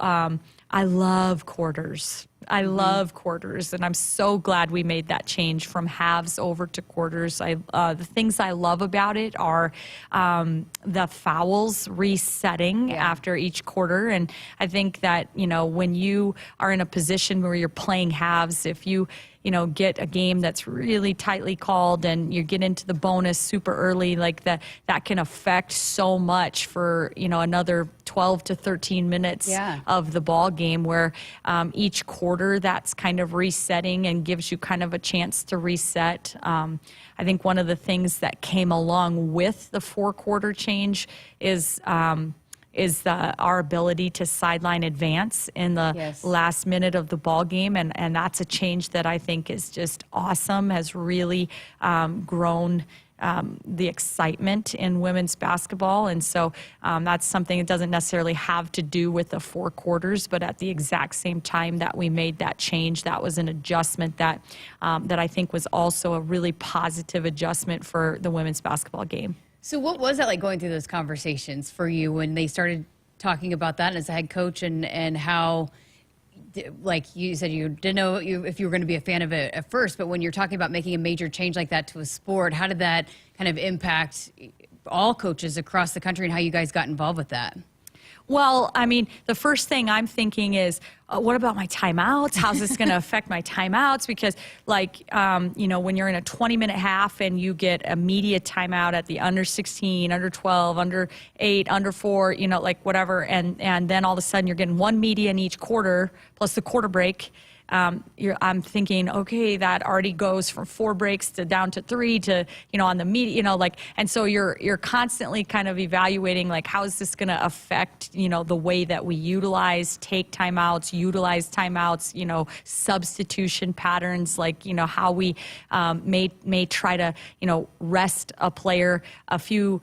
I love quarters. I love quarters, and I'm so glad we made that change from halves over to quarters. The things I love about it are the fouls resetting after each quarter, and I think that when you are in a position where you're playing halves, if you get a game that's really tightly called and you get into the bonus super early, like that can affect so much for, another 12 to 13 minutes of the ball game, where each quarter that's kind of resetting and gives you kind of a chance to reset. I think one of the things that came along with the 4-quarter change is our ability to sideline advance in the last minute of the ball game, and that's a change that I think is just awesome, has really grown the excitement in women's basketball. And so that's something that doesn't necessarily have to do with the 4 quarters, but at the exact same time that we made that change, that was an adjustment that I think was also a really positive adjustment for the women's basketball game. So what was that like going through those conversations for you when they started talking about that as a head coach, and how, like you said, you didn't know if you were going to be a fan of it at first, but when you're talking about making a major change like that to a sport, how did that kind of impact all coaches across the country and how you guys got involved with that? Well, I mean, the first thing I'm thinking is, what about my timeouts? How's this going to affect my timeouts? Because, when you're in a 20-minute half and you get a media timeout at the under 16, under 12, under 8, under 4, whatever, and then all of a sudden you're getting one media in each quarter plus the quarter break. I'm thinking, okay, that already goes from 4 breaks to down to 3 to, on the media, and so you're constantly kind of evaluating, how is this going to affect, the way that we take timeouts, utilize timeouts, substitution patterns, how we may try to, rest a player a few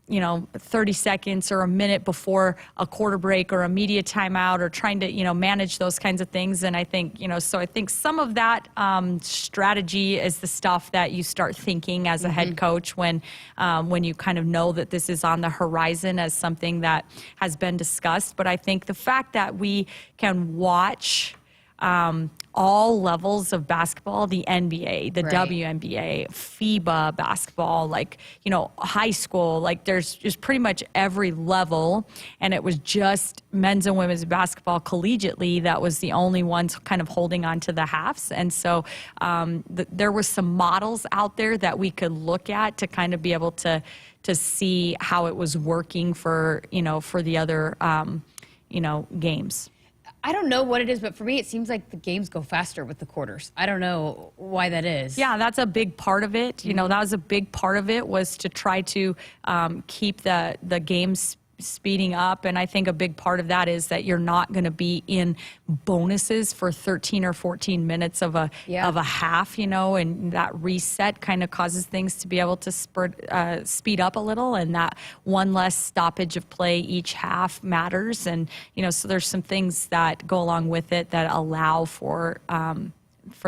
30 seconds or a minute before a quarter break or a media timeout, or trying to, manage those kinds of things. And I think, so I think some of that strategy is the stuff that you start thinking as a head coach when you kind of know that this is on the horizon as something that has been discussed. But I think the fact that we can watch all levels of basketball, the NBA, the WNBA, FIBA basketball, high school, there's just pretty much every level. And it was just men's and women's basketball collegiately that was the only ones kind of holding on to the halves. And so there were some models out there that we could look at to kind of be able to see how it was working for the other, games. I don't know what it is, but for me, it seems like the games go faster with the quarters. I don't know why that is. Yeah, that's a big part of it. You know, that was a big part of it, was to try to keep the games speeding up. And I think a big part of that is that you're not going to be in bonuses for 13 or 14 minutes of a half, you know, and that reset kind of causes things to be able to speed up a little, and that one less stoppage of play each half matters. And, you know, so there's some things that go along with it that allow for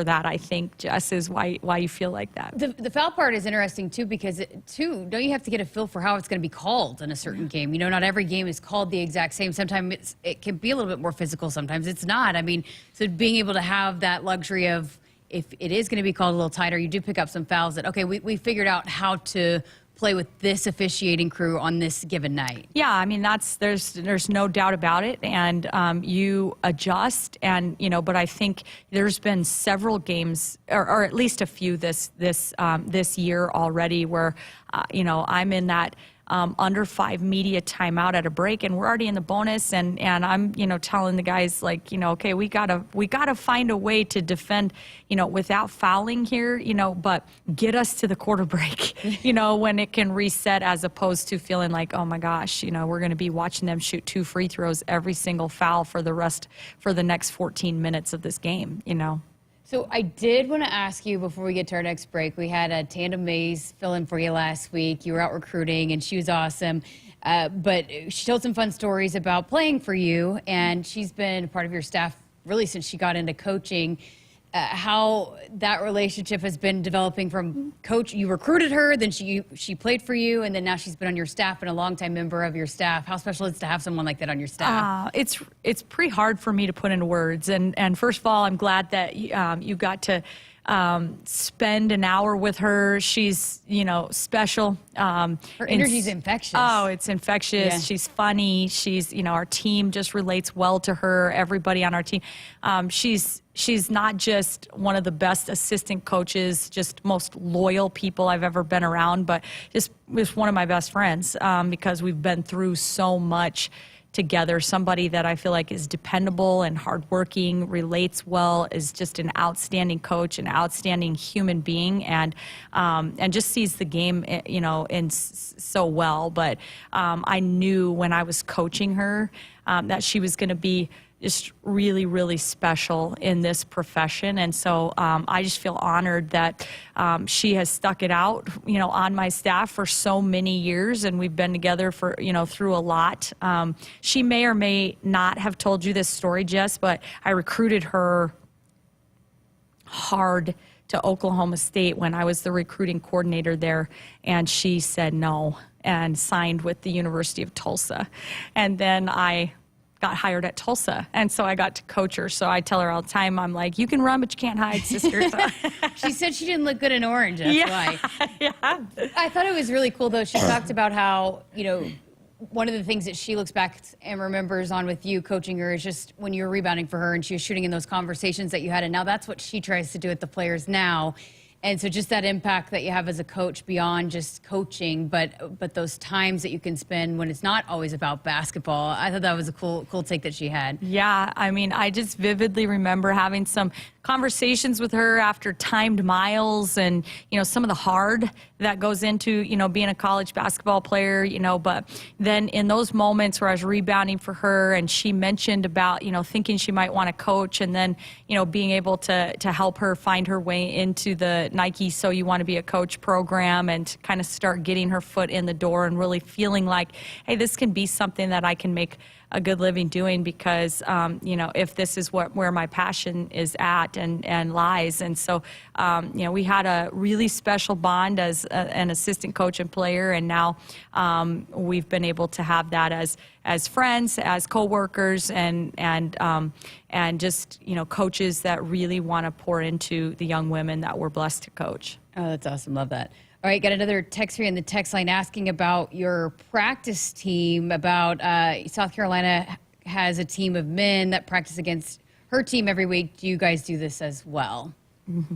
that, I think, Jess, is why you feel like that. The foul part is interesting, too, because, don't you have to get a feel for how it's going to be called in a certain game? You know, not every game is called the exact same. Sometimes it can be a little bit more physical. Sometimes it's not. I mean, so being able to have that luxury of, if it is going to be called a little tighter, you do pick up some fouls that, okay, we figured out how to play with this officiating crew on this given night. Yeah, I mean, there's no doubt about it, and you adjust, and you know. But I think there's been several games, or at least a few this year already, where you know, I'm in that under 5 media timeout at a break, and we're already in the bonus, and I'm, you know, telling the guys, like, you know, okay, we gotta find a way to defend, you know, without fouling here, you know, but get us to the quarter break, you know, when it can reset, as opposed to feeling like, oh my gosh, you know, we're going to be watching them shoot 2 free throws every single foul for the next 14 minutes of this game, you know. So I did want to ask you, before we get to our next break, we had a Tandem Mays fill in for you last week. You were out recruiting, and she was awesome. But she told some fun stories about playing for you, and she's been a part of your staff really since she got into coaching. How that relationship has been developing from coach. You recruited her, then she played for you, and then now she's been on your staff and a longtime member of your staff. How special is it to have someone like that on your staff? It's pretty hard for me to put into words. And first of all, I'm glad that you got to spend an hour with her. She's, you know, special. Her energy's infectious. Oh, it's infectious. Yeah. She's funny. She's, you know, our team just relates well to her. Everybody on our team. She's not just one of the best assistant coaches, just most loyal people I've ever been around, but just one of my best friends, because we've been through so much together. Somebody that I feel like is dependable and hardworking, relates well, is just an outstanding coach, an outstanding human being, and just sees the game, you know, in so well. But I knew when I was coaching her that she was going to be just really, really special in this profession. And so I just feel honored that she has stuck it out, you know, on my staff for so many years, and we've been together for, you know, through a lot. She may or may not have told you this story, Jess, but I recruited her hard to Oklahoma State when I was the recruiting coordinator there, and she said no and signed with the University of Tulsa. And then I got hired at Tulsa, and so I got to coach her. So I tell her all the time, I'm like, you can run, but you can't hide, sister. She said she didn't look good in orange, that's why. Yeah. I thought it was really cool, though. She talked about how, you know, one of the things that she looks back and remembers on with you coaching her is just when you were rebounding for her and she was shooting in those conversations that you had, and now that's what she tries to do with the players now. And so just that impact that you have as a coach beyond just coaching, but those times that you can spend when it's not always about basketball. I thought that was a cool take that she had. Yeah, I mean, I just vividly remember having some conversations with her after timed miles and, you know, some of the hard that goes into, you know, being a college basketball player, you know, but then in those moments where I was rebounding for her and she mentioned about, you know, thinking she might want to coach, and then, you know, being able to help her find her way into the Nike So You Want to Be a Coach program and to kind of start getting her foot in the door and really feeling like, hey, this can be something that I can make a good living doing, because you know, if this is where my passion is at and lies. And so you know, we had a really special bond as an assistant coach and player, and now we've been able to have that as friends, as co-workers, and just, you know, coaches that really want to pour into the young women that we're blessed to coach. Oh, that's awesome. Love that. All right, got another text here in the text line asking about your practice team, about South Carolina has a team of men that practice against her team every week. Do you guys do this as well? Mm-hmm.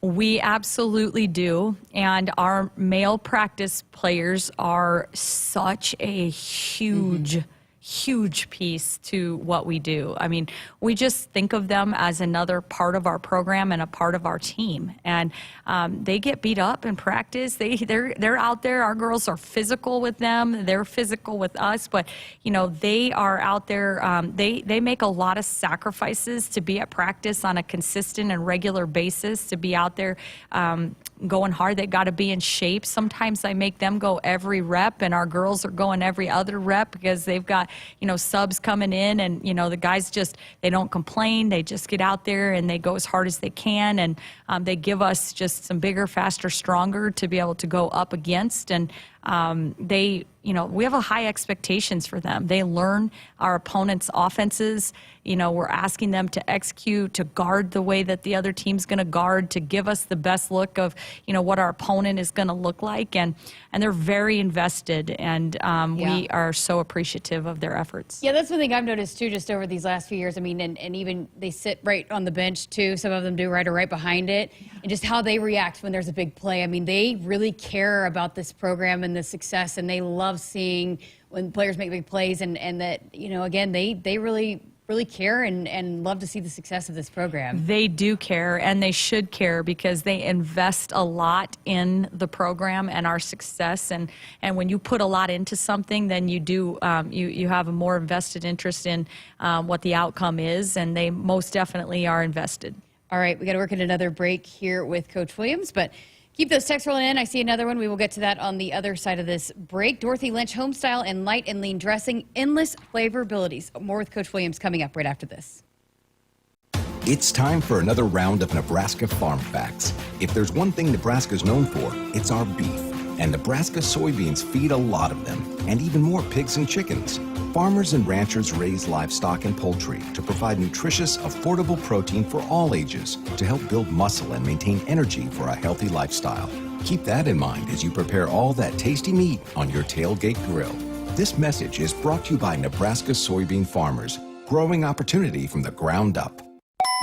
We absolutely do, and our male practice players are such a huge huge piece to what we do. I mean, we just think of them as another part of our program and a part of our team. And they get beat up in practice. They're out there. Our girls are physical with them. They're physical with us. But, you know, they are out there. They make a lot of sacrifices to be at practice on a consistent and regular basis, to be out there going hard. They got to be in shape. Sometimes I make them go every rep, and our girls are going every other rep because they've got, you know, subs coming in, and, you know, the guys just, they don't complain. They just get out there and they go as hard as they can, and they give us just some bigger, faster, stronger to be able to go up against. And they, you know, we have a high expectations for them. They learn our opponent's offenses. You know, we're asking them to execute, to guard the way that the other team's going to guard, to give us the best look of, you know, what our opponent is going to look like. And they're very invested, and we are so appreciative of their efforts. Yeah, that's one thing I've noticed too, just over these last few years. I mean, and even they sit right on the bench too. Some of them do, right, or right behind it. And just how they react when there's a big play. I mean, they really care about this program and the success, and they love seeing when players make big plays, and that, you know, again, they really care and love to see the success of this program. They do care, and they should care, because they invest a lot in the program and our success. And when you put a lot into something, then you do you have a more invested interest in what the outcome is, and they most definitely are invested. All right, we got to work at another break here with Coach Williams, but keep those texts rolling in. I see another one. We will get to that on the other side of this break. Dorothy Lynch, homestyle and light and lean dressing, endless flavor abilities. More with Coach Williams coming up right after this. It's time for another round of Nebraska Farm Facts. If there's one thing Nebraska's known for, it's our beef. And Nebraska soybeans feed a lot of them, and even more pigs and chickens. Farmers and ranchers raise livestock and poultry to provide nutritious, affordable protein for all ages, to help build muscle and maintain energy for a healthy lifestyle. Keep that in mind as you prepare all that tasty meat on your tailgate grill. This message is brought to you by Nebraska soybean farmers, growing opportunity from the ground up.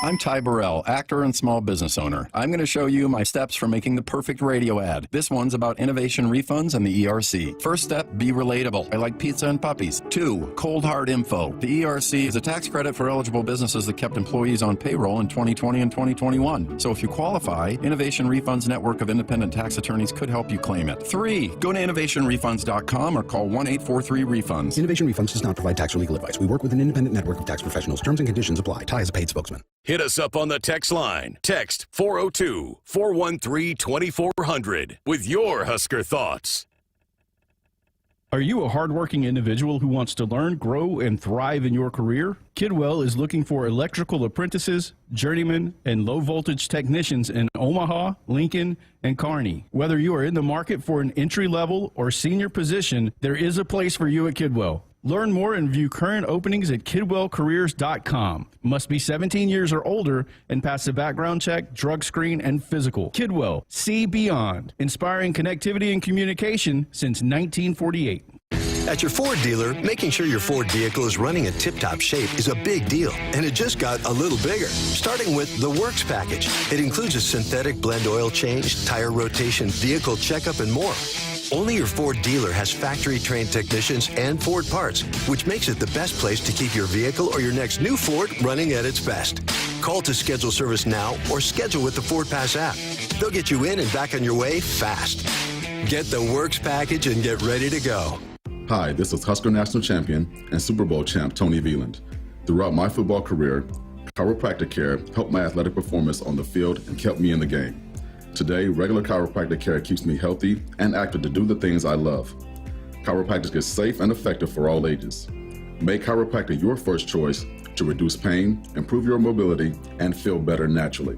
I'm Ty Burrell, actor and small business owner. I'm going to show you my steps for making the perfect radio ad. This one's about innovation refunds and the ERC. First step, be relatable. I like pizza and puppies. 2, cold hard info. The ERC is a tax credit for eligible businesses that kept employees on payroll in 2020 and 2021. So if you qualify, Innovation Refunds network of independent tax attorneys could help you claim it. 3, go to innovationrefunds.com or call 1-843-REFUNDS. Innovation Refunds does not provide tax or legal advice. We work with an independent network of tax professionals. Terms and conditions apply. Ty is a paid spokesman. Hit us up on the text line. Text 402-413-2400 with your Husker thoughts. Are you a hardworking individual who wants to learn, grow, and thrive in your career? Kidwell is looking for electrical apprentices, journeymen, and low-voltage technicians in Omaha, Lincoln, and Kearney. Whether you are in the market for an entry-level or senior position, there is a place for you at Kidwell. Learn more and view current openings at KidwellCareers.com. Must be 17 years or older and pass a background check, drug screen, and physical. Kidwell, see beyond. Inspiring connectivity and communication since 1948. At your Ford dealer, making sure your Ford vehicle is running in tip-top shape is a big deal, and it just got a little bigger. Starting with the Works package. It includes a synthetic blend oil change, tire rotation, vehicle checkup, and more. Only your Ford dealer has factory-trained technicians and Ford parts, which makes it the best place to keep your vehicle or your next new Ford running at its best. Call to schedule service now or schedule with the Ford Pass app. They'll get you in and back on your way fast. Get the Works package and get ready to go. Hi, this is Husker National Champion and Super Bowl champ Tony Veland. Throughout my football career, chiropractic care helped my athletic performance on the field and kept me in the game. Today, regular chiropractic care keeps me healthy and active to do the things I love. Chiropractic is safe and effective for all ages. Make chiropractic your first choice to reduce pain, improve your mobility, and feel better naturally.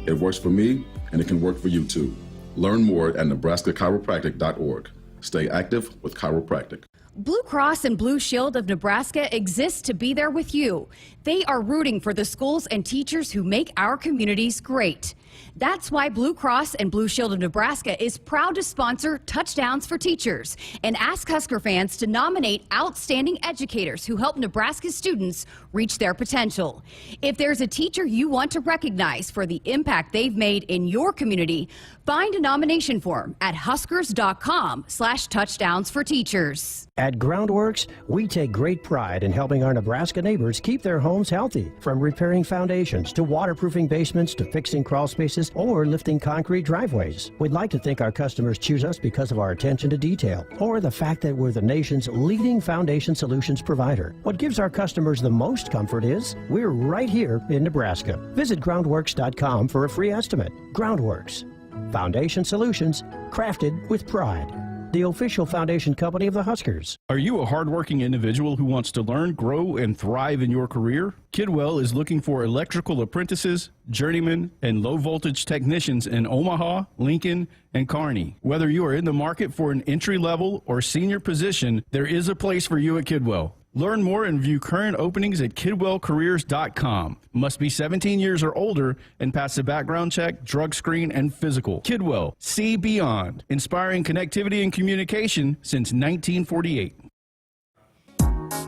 It works for me, and it can work for you too. Learn more at nebraska-chiropractic.org. Stay active with chiropractic. Blue Cross and Blue Shield of Nebraska exists to be there with you. They are rooting for the schools and teachers who make our communities great. That's why Blue Cross and Blue Shield of Nebraska is proud to sponsor Touchdowns for Teachers and ask Husker fans to nominate outstanding educators who help Nebraska students reach their potential. If there's a teacher you want to recognize for the impact they've made in your community, find a nomination form at huskers.com/touchdownsforteachers. At Groundworks, we take great pride in helping our Nebraska neighbors keep their homes healthy. From repairing foundations to waterproofing basements to fixing crawl spaces or lifting concrete driveways. We'd like to think our customers choose us because of our attention to detail or the fact that we're the nation's leading foundation solutions provider. What gives our customers the most comfort is we're right here in Nebraska. Visit groundworks.com for a free estimate. Groundworks. Foundation solutions crafted with pride. The official foundation company of the Huskers. Are you a hardworking individual who wants to learn, grow, and thrive in your career? Kidwell is looking for electrical apprentices, journeymen, and low-voltage technicians in Omaha, Lincoln, and Kearney. Whether you are in the market for an entry-level or senior position, there is a place for you at Kidwell. Learn more and view current openings at kidwellcareers.com. Must be 17 years or older and pass a background check, drug screen, and physical. Kidwell, see beyond. Inspiring connectivity and communication since 1948.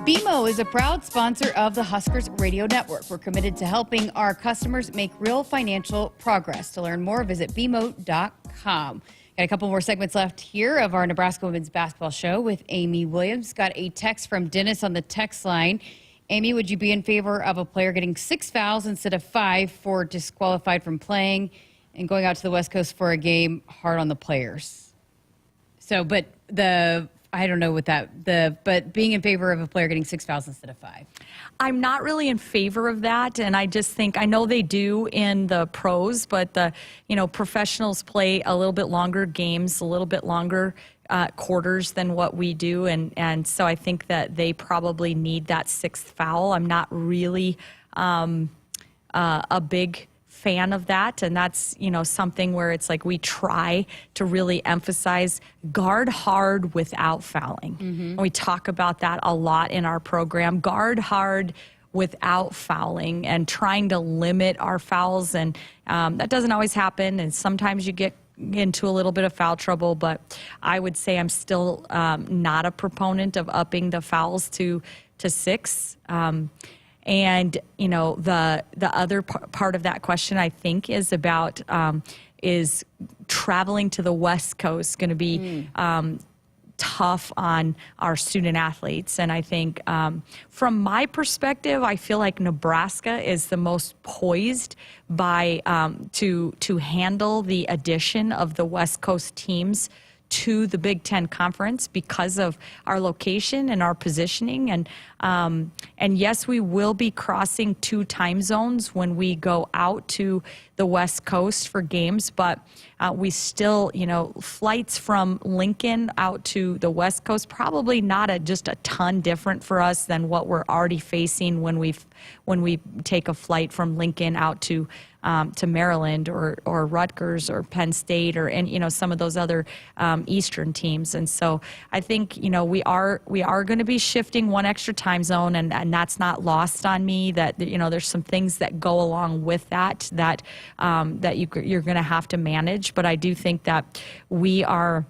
BMO is a proud sponsor of the Huskers Radio Network. We're committed to helping our customers make real financial progress. To learn more, visit bmo.com. Got a couple more segments left here of our Nebraska Women's Basketball Show with Amy Williams. Got a text from Dennis on the text line. Amy, would you be in favor of a player getting 6 fouls instead of 5 for disqualified from playing and going out to the West Coast for a game? Hard on the players. So, but I don't know what but being in favor of a player getting 6 fouls instead of 5. I'm not really in favor of that, and I just think I know they do in the pros, but the professionals play a little bit longer games, a little bit longer quarters than what we do, and so I think that they probably need that 6th foul. I'm not really a big fan of that, and that's something where it's like we try to really emphasize guard hard without fouling. And we talk about that a lot in our program. Guard hard without fouling and trying to limit our fouls, and that doesn't always happen, and sometimes you get into a little bit of foul trouble, but I would say I'm still not a proponent of upping the fouls to 6. And, the other part of that question, I think, is about is traveling to the West Coast going to be tough on our student athletes. And I think from my perspective, I feel like Nebraska is the most poised to handle the addition of the West Coast teams to the Big Ten Conference because of our location and our positioning. And yes, we will be crossing 2 time zones when we go out to the West Coast for games, but we still, flights from Lincoln out to the West Coast, probably not just a ton different for us than what we're already facing when we take a flight from Lincoln out to Maryland or Rutgers or Penn State or some of those other Eastern teams. And so I think we are going to be shifting 1 extra time zone, and that's not lost on me. That there's some things that go along with that you're going to have to manage. But I do think that we are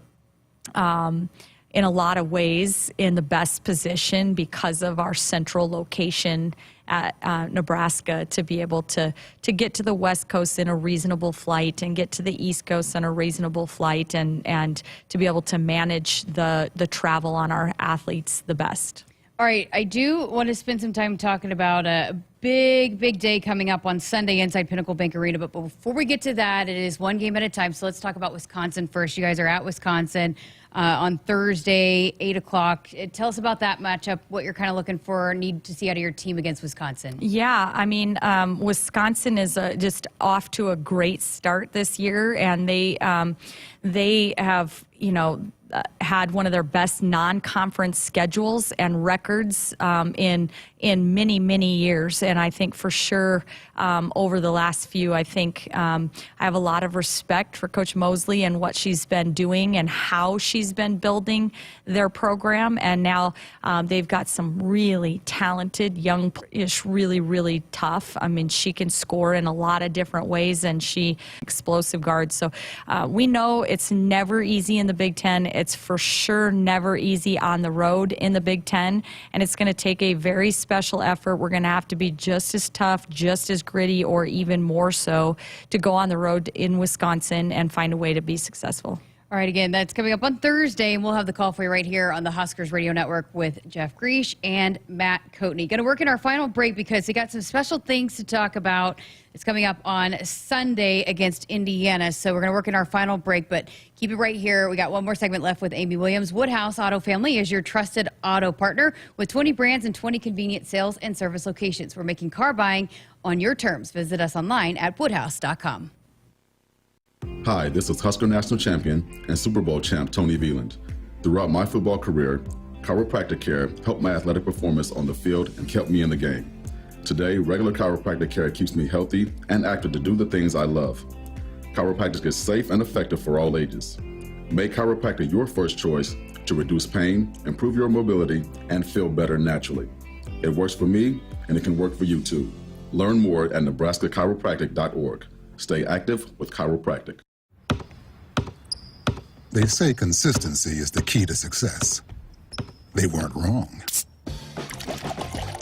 in a lot of ways in the best position because of our central location at Nebraska to be able to get to the West Coast in a reasonable flight and get to the East Coast on a reasonable flight and to be able to manage the travel on our athletes the best. All right, I do want to spend some time talking about a big day coming up on Sunday inside Pinnacle Bank Arena. But before we get to that, it is one game at a time. So let's talk about Wisconsin first. You guys are at Wisconsin on Thursday, 8 o'clock. Tell us about that matchup, what you're kind of looking for, need to see out of your team against Wisconsin. Yeah, I mean, Wisconsin is just off to a great start this year, and they have, had one of their best non-conference schedules and records in many years, and I think for sure over the last few. I think I have a lot of respect for Coach Mosley and what she's been doing and how she's been building their program. And now they've got some really talented, young-ish, really, really tough. I mean, she can score in a lot of different ways, and she explosive guards. So we know it's never easy in the Big Ten. It's for sure never easy on the road in the Big Ten, and it's going to take a very special effort. We're going to have to be just as tough, just as gritty, or even more so to go on the road in Wisconsin and find a way to be successful. All right, again, that's coming up on Thursday, and we'll have the call for you right here on the Huskers Radio Network with Jeff Griesch and Matt Coatney. Going to work in our final break because we got some special things to talk about. It's coming up on Sunday against Indiana, so we're going to work in our final break, but keep it right here. We got one more segment left with Amy Williams. Woodhouse Auto Family is your trusted auto partner with 20 brands and 20 convenient sales and service locations. We're making car buying on your terms. Visit us online at woodhouse.com. Hi, this is Husker National Champion and Super Bowl champ Tony Veland. Throughout my football career, chiropractic care helped my athletic performance on the field and kept me in the game. Today, regular chiropractic care keeps me healthy and active to do the things I love. Chiropractic is safe and effective for all ages. Make chiropractic your first choice to reduce pain, improve your mobility, and feel better naturally. It works for me, and it can work for you too. Learn more at nebraska-chiropractic.org. Stay active with chiropractic. They say consistency is the key to success. They weren't wrong.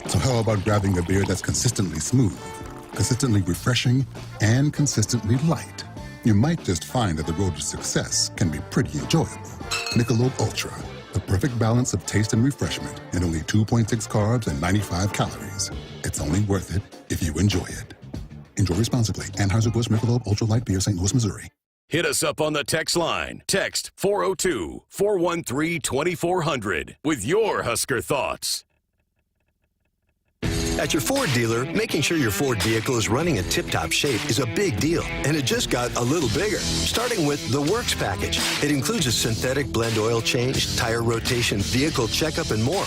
So how about grabbing a beer that's consistently smooth, consistently refreshing, and consistently light? You might just find that the road to success can be pretty enjoyable. Michelob Ultra, the perfect balance of taste and refreshment, and only 2.6 carbs and 95 calories. It's only worth it if you enjoy it. Enjoy responsibly. Anheuser-Busch Michelob Ultra Light Beer, St. Louis, Missouri. Hit us up on the text line. Text 402-413-2400 with your Husker thoughts. At your Ford dealer, making sure your Ford vehicle is running in tip-top shape is a big deal, and it just got a little bigger. Starting with the Works package. It includes a synthetic blend oil change, tire rotation, vehicle checkup, and more.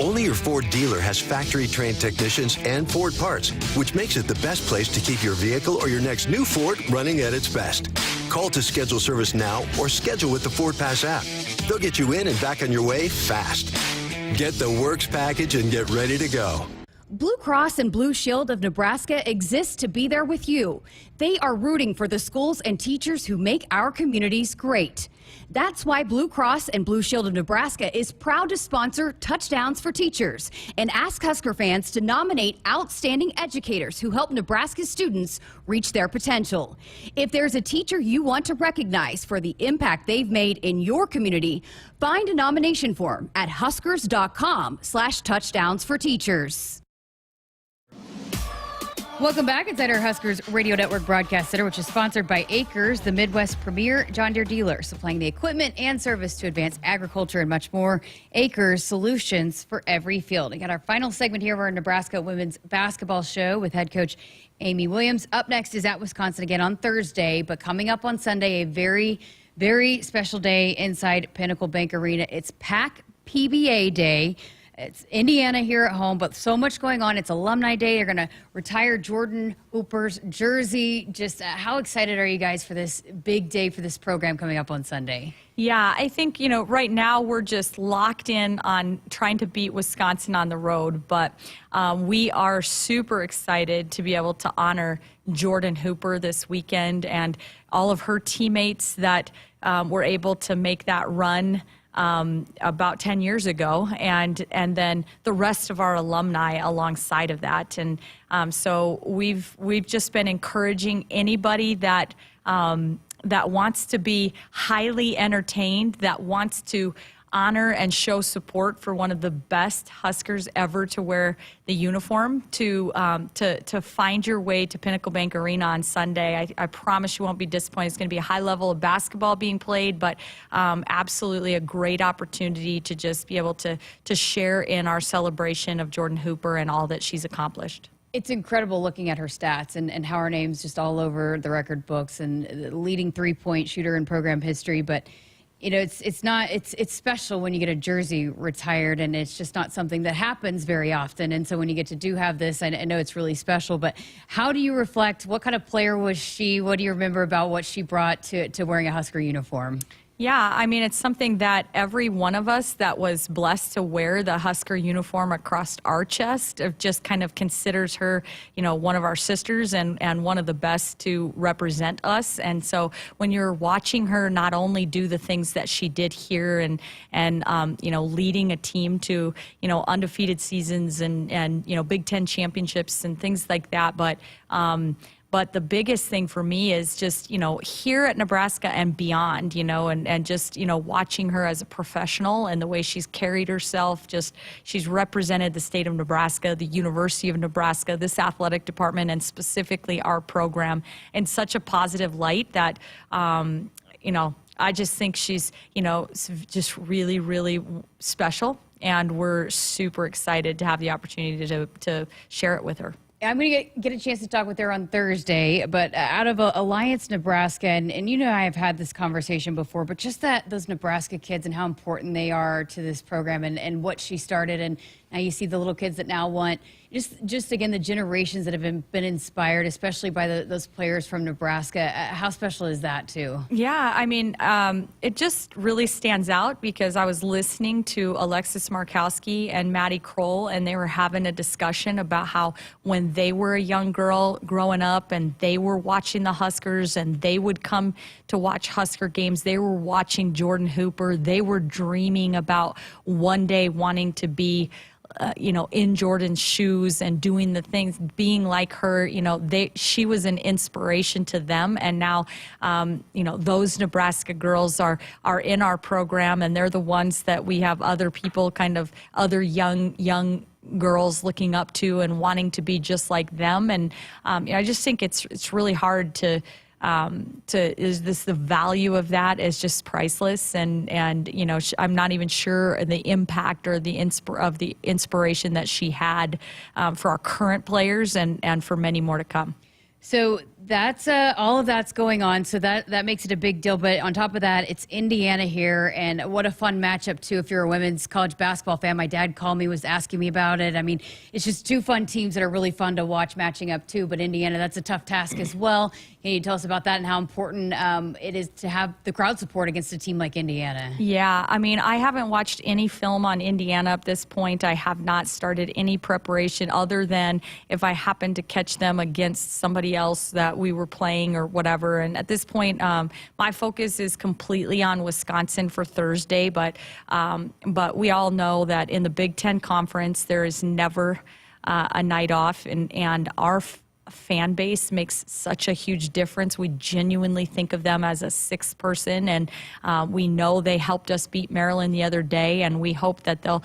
Only your Ford dealer has factory-trained technicians and Ford parts, which makes it the best place to keep your vehicle or your next new Ford running at its best. Call to schedule service now or schedule with the Ford Pass app. They'll get you in and back on your way fast. Get the Works package and get ready to go. Blue Cross and Blue Shield of Nebraska exists to be there with you. They are rooting for the schools and teachers who make our communities great. That's why Blue Cross and Blue Shield of Nebraska is proud to sponsor Touchdowns for Teachers and ask Husker fans to nominate outstanding educators who help Nebraska students reach their potential. If there's a teacher you want to recognize for the impact they've made in your community, find a nomination form at huskers.com/touchdownsforteachers. Welcome back inside our Huskers Radio Network Broadcast Center, which is sponsored by Acres, the Midwest premier John Deere dealer, supplying the equipment and service to advance agriculture and much more. Acres, solutions for every field. We got our final segment here of our Nebraska women's basketball show with head coach Amy Williams. Up next is at Wisconsin again on Thursday, but coming up on Sunday, a very, very special day inside Pinnacle Bank Arena. It's PAC PBA Day. It's Indiana here at home, but so much going on. It's Alumni Day. They're going to retire Jordan Hooper's jersey. Just how excited are you guys for this big day for this program coming up on Sunday? Yeah, I think, right now we're just locked in on trying to beat Wisconsin on the road, but we are super excited to be able to honor Jordan Hooper this weekend and all of her teammates that were able to make that run about 10 years ago, and then the rest of our alumni alongside of that. And so we've just been encouraging anybody that wants to be highly entertained, that wants to honor and show support for one of the best Huskers ever to wear the uniform, to find your way to Pinnacle Bank Arena on Sunday. I promise you won't be disappointed. It's going to be a high level of basketball being played, but absolutely a great opportunity to just be able to share in our celebration of Jordan Hooper and all that she's accomplished. It's incredible looking at her stats and how her name's just all over the record books and the leading three-point shooter in program history, but it's special when you get a jersey retired, and it's just not something that happens very often. And so when you get to have this, I know it's really special. But how do you reflect? What kind of player was she? What do you remember about what she brought to wearing a Husker uniform? Yeah, I mean, it's something that every one of us that was blessed to wear the Husker uniform across our chest just kind of considers her, one of our sisters and one of the best to represent us. And so when you're watching her not only do the things that she did here and leading a team to, undefeated seasons and Big Ten championships and things like that, but the biggest thing for me is just, here at Nebraska and beyond, and just, watching her as a professional and the way she's carried herself. She's represented the state of Nebraska, the University of Nebraska, this athletic department, and specifically our program in such a positive light that, I just think she's, just really, really special. And we're super excited to have the opportunity to share it with her. I'm going to get a chance to talk with her on Thursday, but out of Alliance Nebraska, and I have had this conversation before, but just those Nebraska kids and how important they are to this program and what she started, and now you see the little kids that now want, just again, the generations that have been inspired, especially by those players from Nebraska. How special is that, too? Yeah, I mean, it just really stands out because I was listening to Alexis Markowski and Maddie Kroll, and they were having a discussion about how when they were a young girl growing up and they were watching the Huskers and they would come to watch Husker games, they were watching Jordan Hooper, they were dreaming about one day wanting to be in Jordan's shoes and doing the things, being like her. She was an inspiration to them, and now, those Nebraska girls are in our program, and they're the ones that we have other people, other young girls looking up to and wanting to be just like them. And I just think it's really hard to the value of that is just priceless, and I'm not even sure the impact or the inspiration that she had for our current players and for many more to come. So that's all of that's going on. So that makes it a big deal. But on top of that, it's Indiana here, and what a fun matchup too. If you're a women's college basketball fan, my dad called me, was asking me about it. I mean, it's just two fun teams that are really fun to watch matching up too. But Indiana, that's a tough task as well. Can you tell us about that and how important it is to have the crowd support against a team like Indiana? Yeah, I mean, I haven't watched any film on Indiana up this point. I have not started any preparation other than if I happen to catch them against somebody else that we were playing or whatever. And at this point, my focus is completely on Wisconsin for Thursday. But we all know that in the Big Ten Conference, there is never a night off, and our fan base makes such a huge difference. We genuinely think of them as a sixth person, and we know they helped us beat Maryland the other day, and we hope that they'll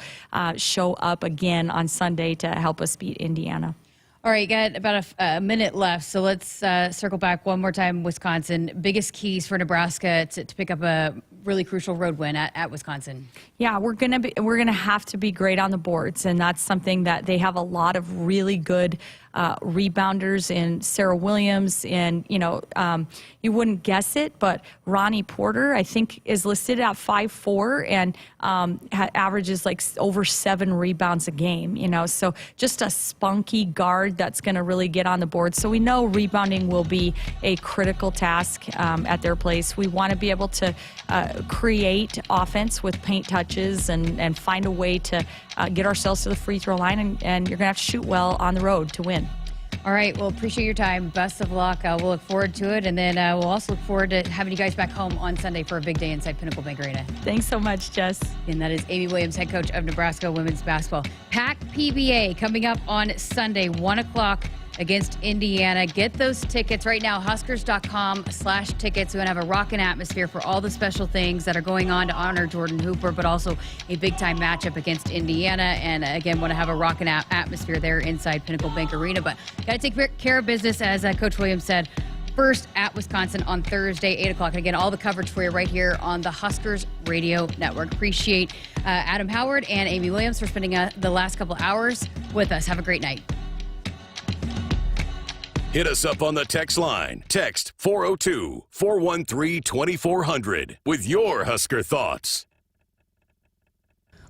show up again on Sunday to help us beat Indiana. All right, got about a minute left, so let's circle back one more time. Wisconsin, biggest keys for Nebraska to pick up a really crucial road win at Wisconsin. Yeah, we're gonna have to be great on the boards, and that's something that they have a lot of really good rebounders in Sarah Williams, and you wouldn't guess it, but Ronnie Porter, I think, is listed at 5'4" and averages like over 7 rebounds a game. So just a spunky guard that's going to really get on the board. So we know rebounding will be a critical task at their place. We want to be able to create offense with paint touches and find a way to get ourselves to the free throw line, and you're going to have to shoot well on the road to win. All right. Well, appreciate your time. Best of luck. We'll look forward to it. And then we'll also look forward to having you guys back home on Sunday for a big day inside Pinnacle Bank Arena. Thanks so much, Jess. And that is Amy Williams, head coach of Nebraska women's basketball. Pack PBA coming up on Sunday, 1 o'clock against Indiana. Get those tickets right now, Huskers.com/tickets. We're going to have a rockin' atmosphere for all the special things that are going on to honor Jordan Hooper, but also a big-time matchup against Indiana. And again, want to have a rockin' atmosphere there inside Pinnacle Bank Arena. But got to take care of business, as Coach Williams said, first at Wisconsin on Thursday, 8 o'clock. And again, all the coverage for you right here on the Huskers Radio Network. Appreciate Adam Howard and Amy Williams for spending the last couple hours with us. Have a great night. Hit us up on the text line. Text 402-413-2400 with your Husker thoughts.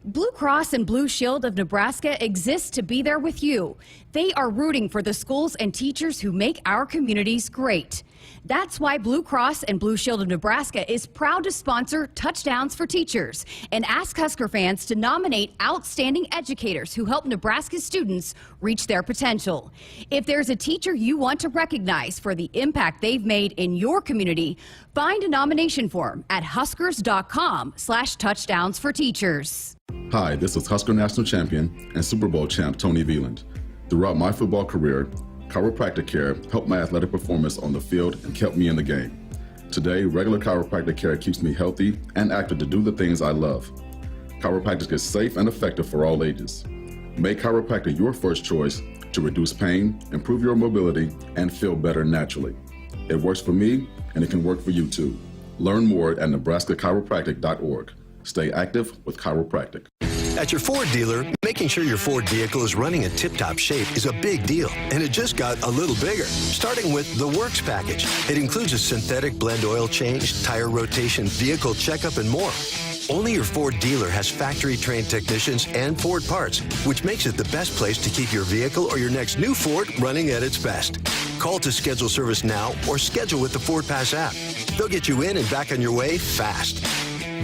Blue Cross and Blue Shield of Nebraska exists to be there with you. They are rooting for the schools and teachers who make our communities great. That's why Blue Cross and Blue Shield of Nebraska is proud to sponsor Touchdowns for Teachers and ask Husker fans to nominate outstanding educators who help Nebraska students reach their potential. If there's a teacher you want to recognize for the impact they've made in your community, find a nomination form at huskers.com/touchdownsforteachers. Hi, this is Husker National Champion and Super Bowl champ Tony Veland. Throughout my football career, chiropractic care helped my athletic performance on the field and kept me in the game. Today, regular chiropractic care keeps me healthy and active to do the things I love. Chiropractic is safe and effective for all ages. Make chiropractic your first choice to reduce pain, improve your mobility, and feel better naturally. It works for me, and it can work for you too. Learn more at nebraska-chiropractic.org. Stay active with chiropractic. At your Ford dealer, making sure your Ford vehicle is running in tip-top shape is a big deal, and it just got a little bigger. Starting with the Works package. It includes a synthetic blend oil change, tire rotation, vehicle checkup, and more. Only your Ford dealer has factory-trained technicians and Ford parts, which makes it the best place to keep your vehicle or your next new Ford running at its best. Call to schedule service now or schedule with the Ford Pass app. They'll get you in and back on your way fast.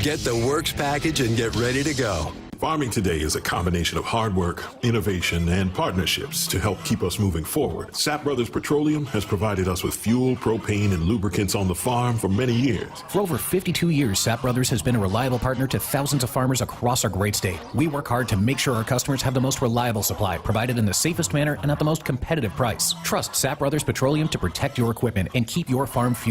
Get the Works package and get ready to go. Farming today is a combination of hard work, innovation, and partnerships to help keep us moving forward. Sapp Brothers Petroleum has provided us with fuel, propane, and lubricants on the farm for many years. For over 52 years, Sapp Brothers has been a reliable partner to thousands of farmers across our great state. We work hard to make sure our customers have the most reliable supply, provided in the safest manner and at the most competitive price. Trust Sapp Brothers Petroleum to protect your equipment and keep your farm fuel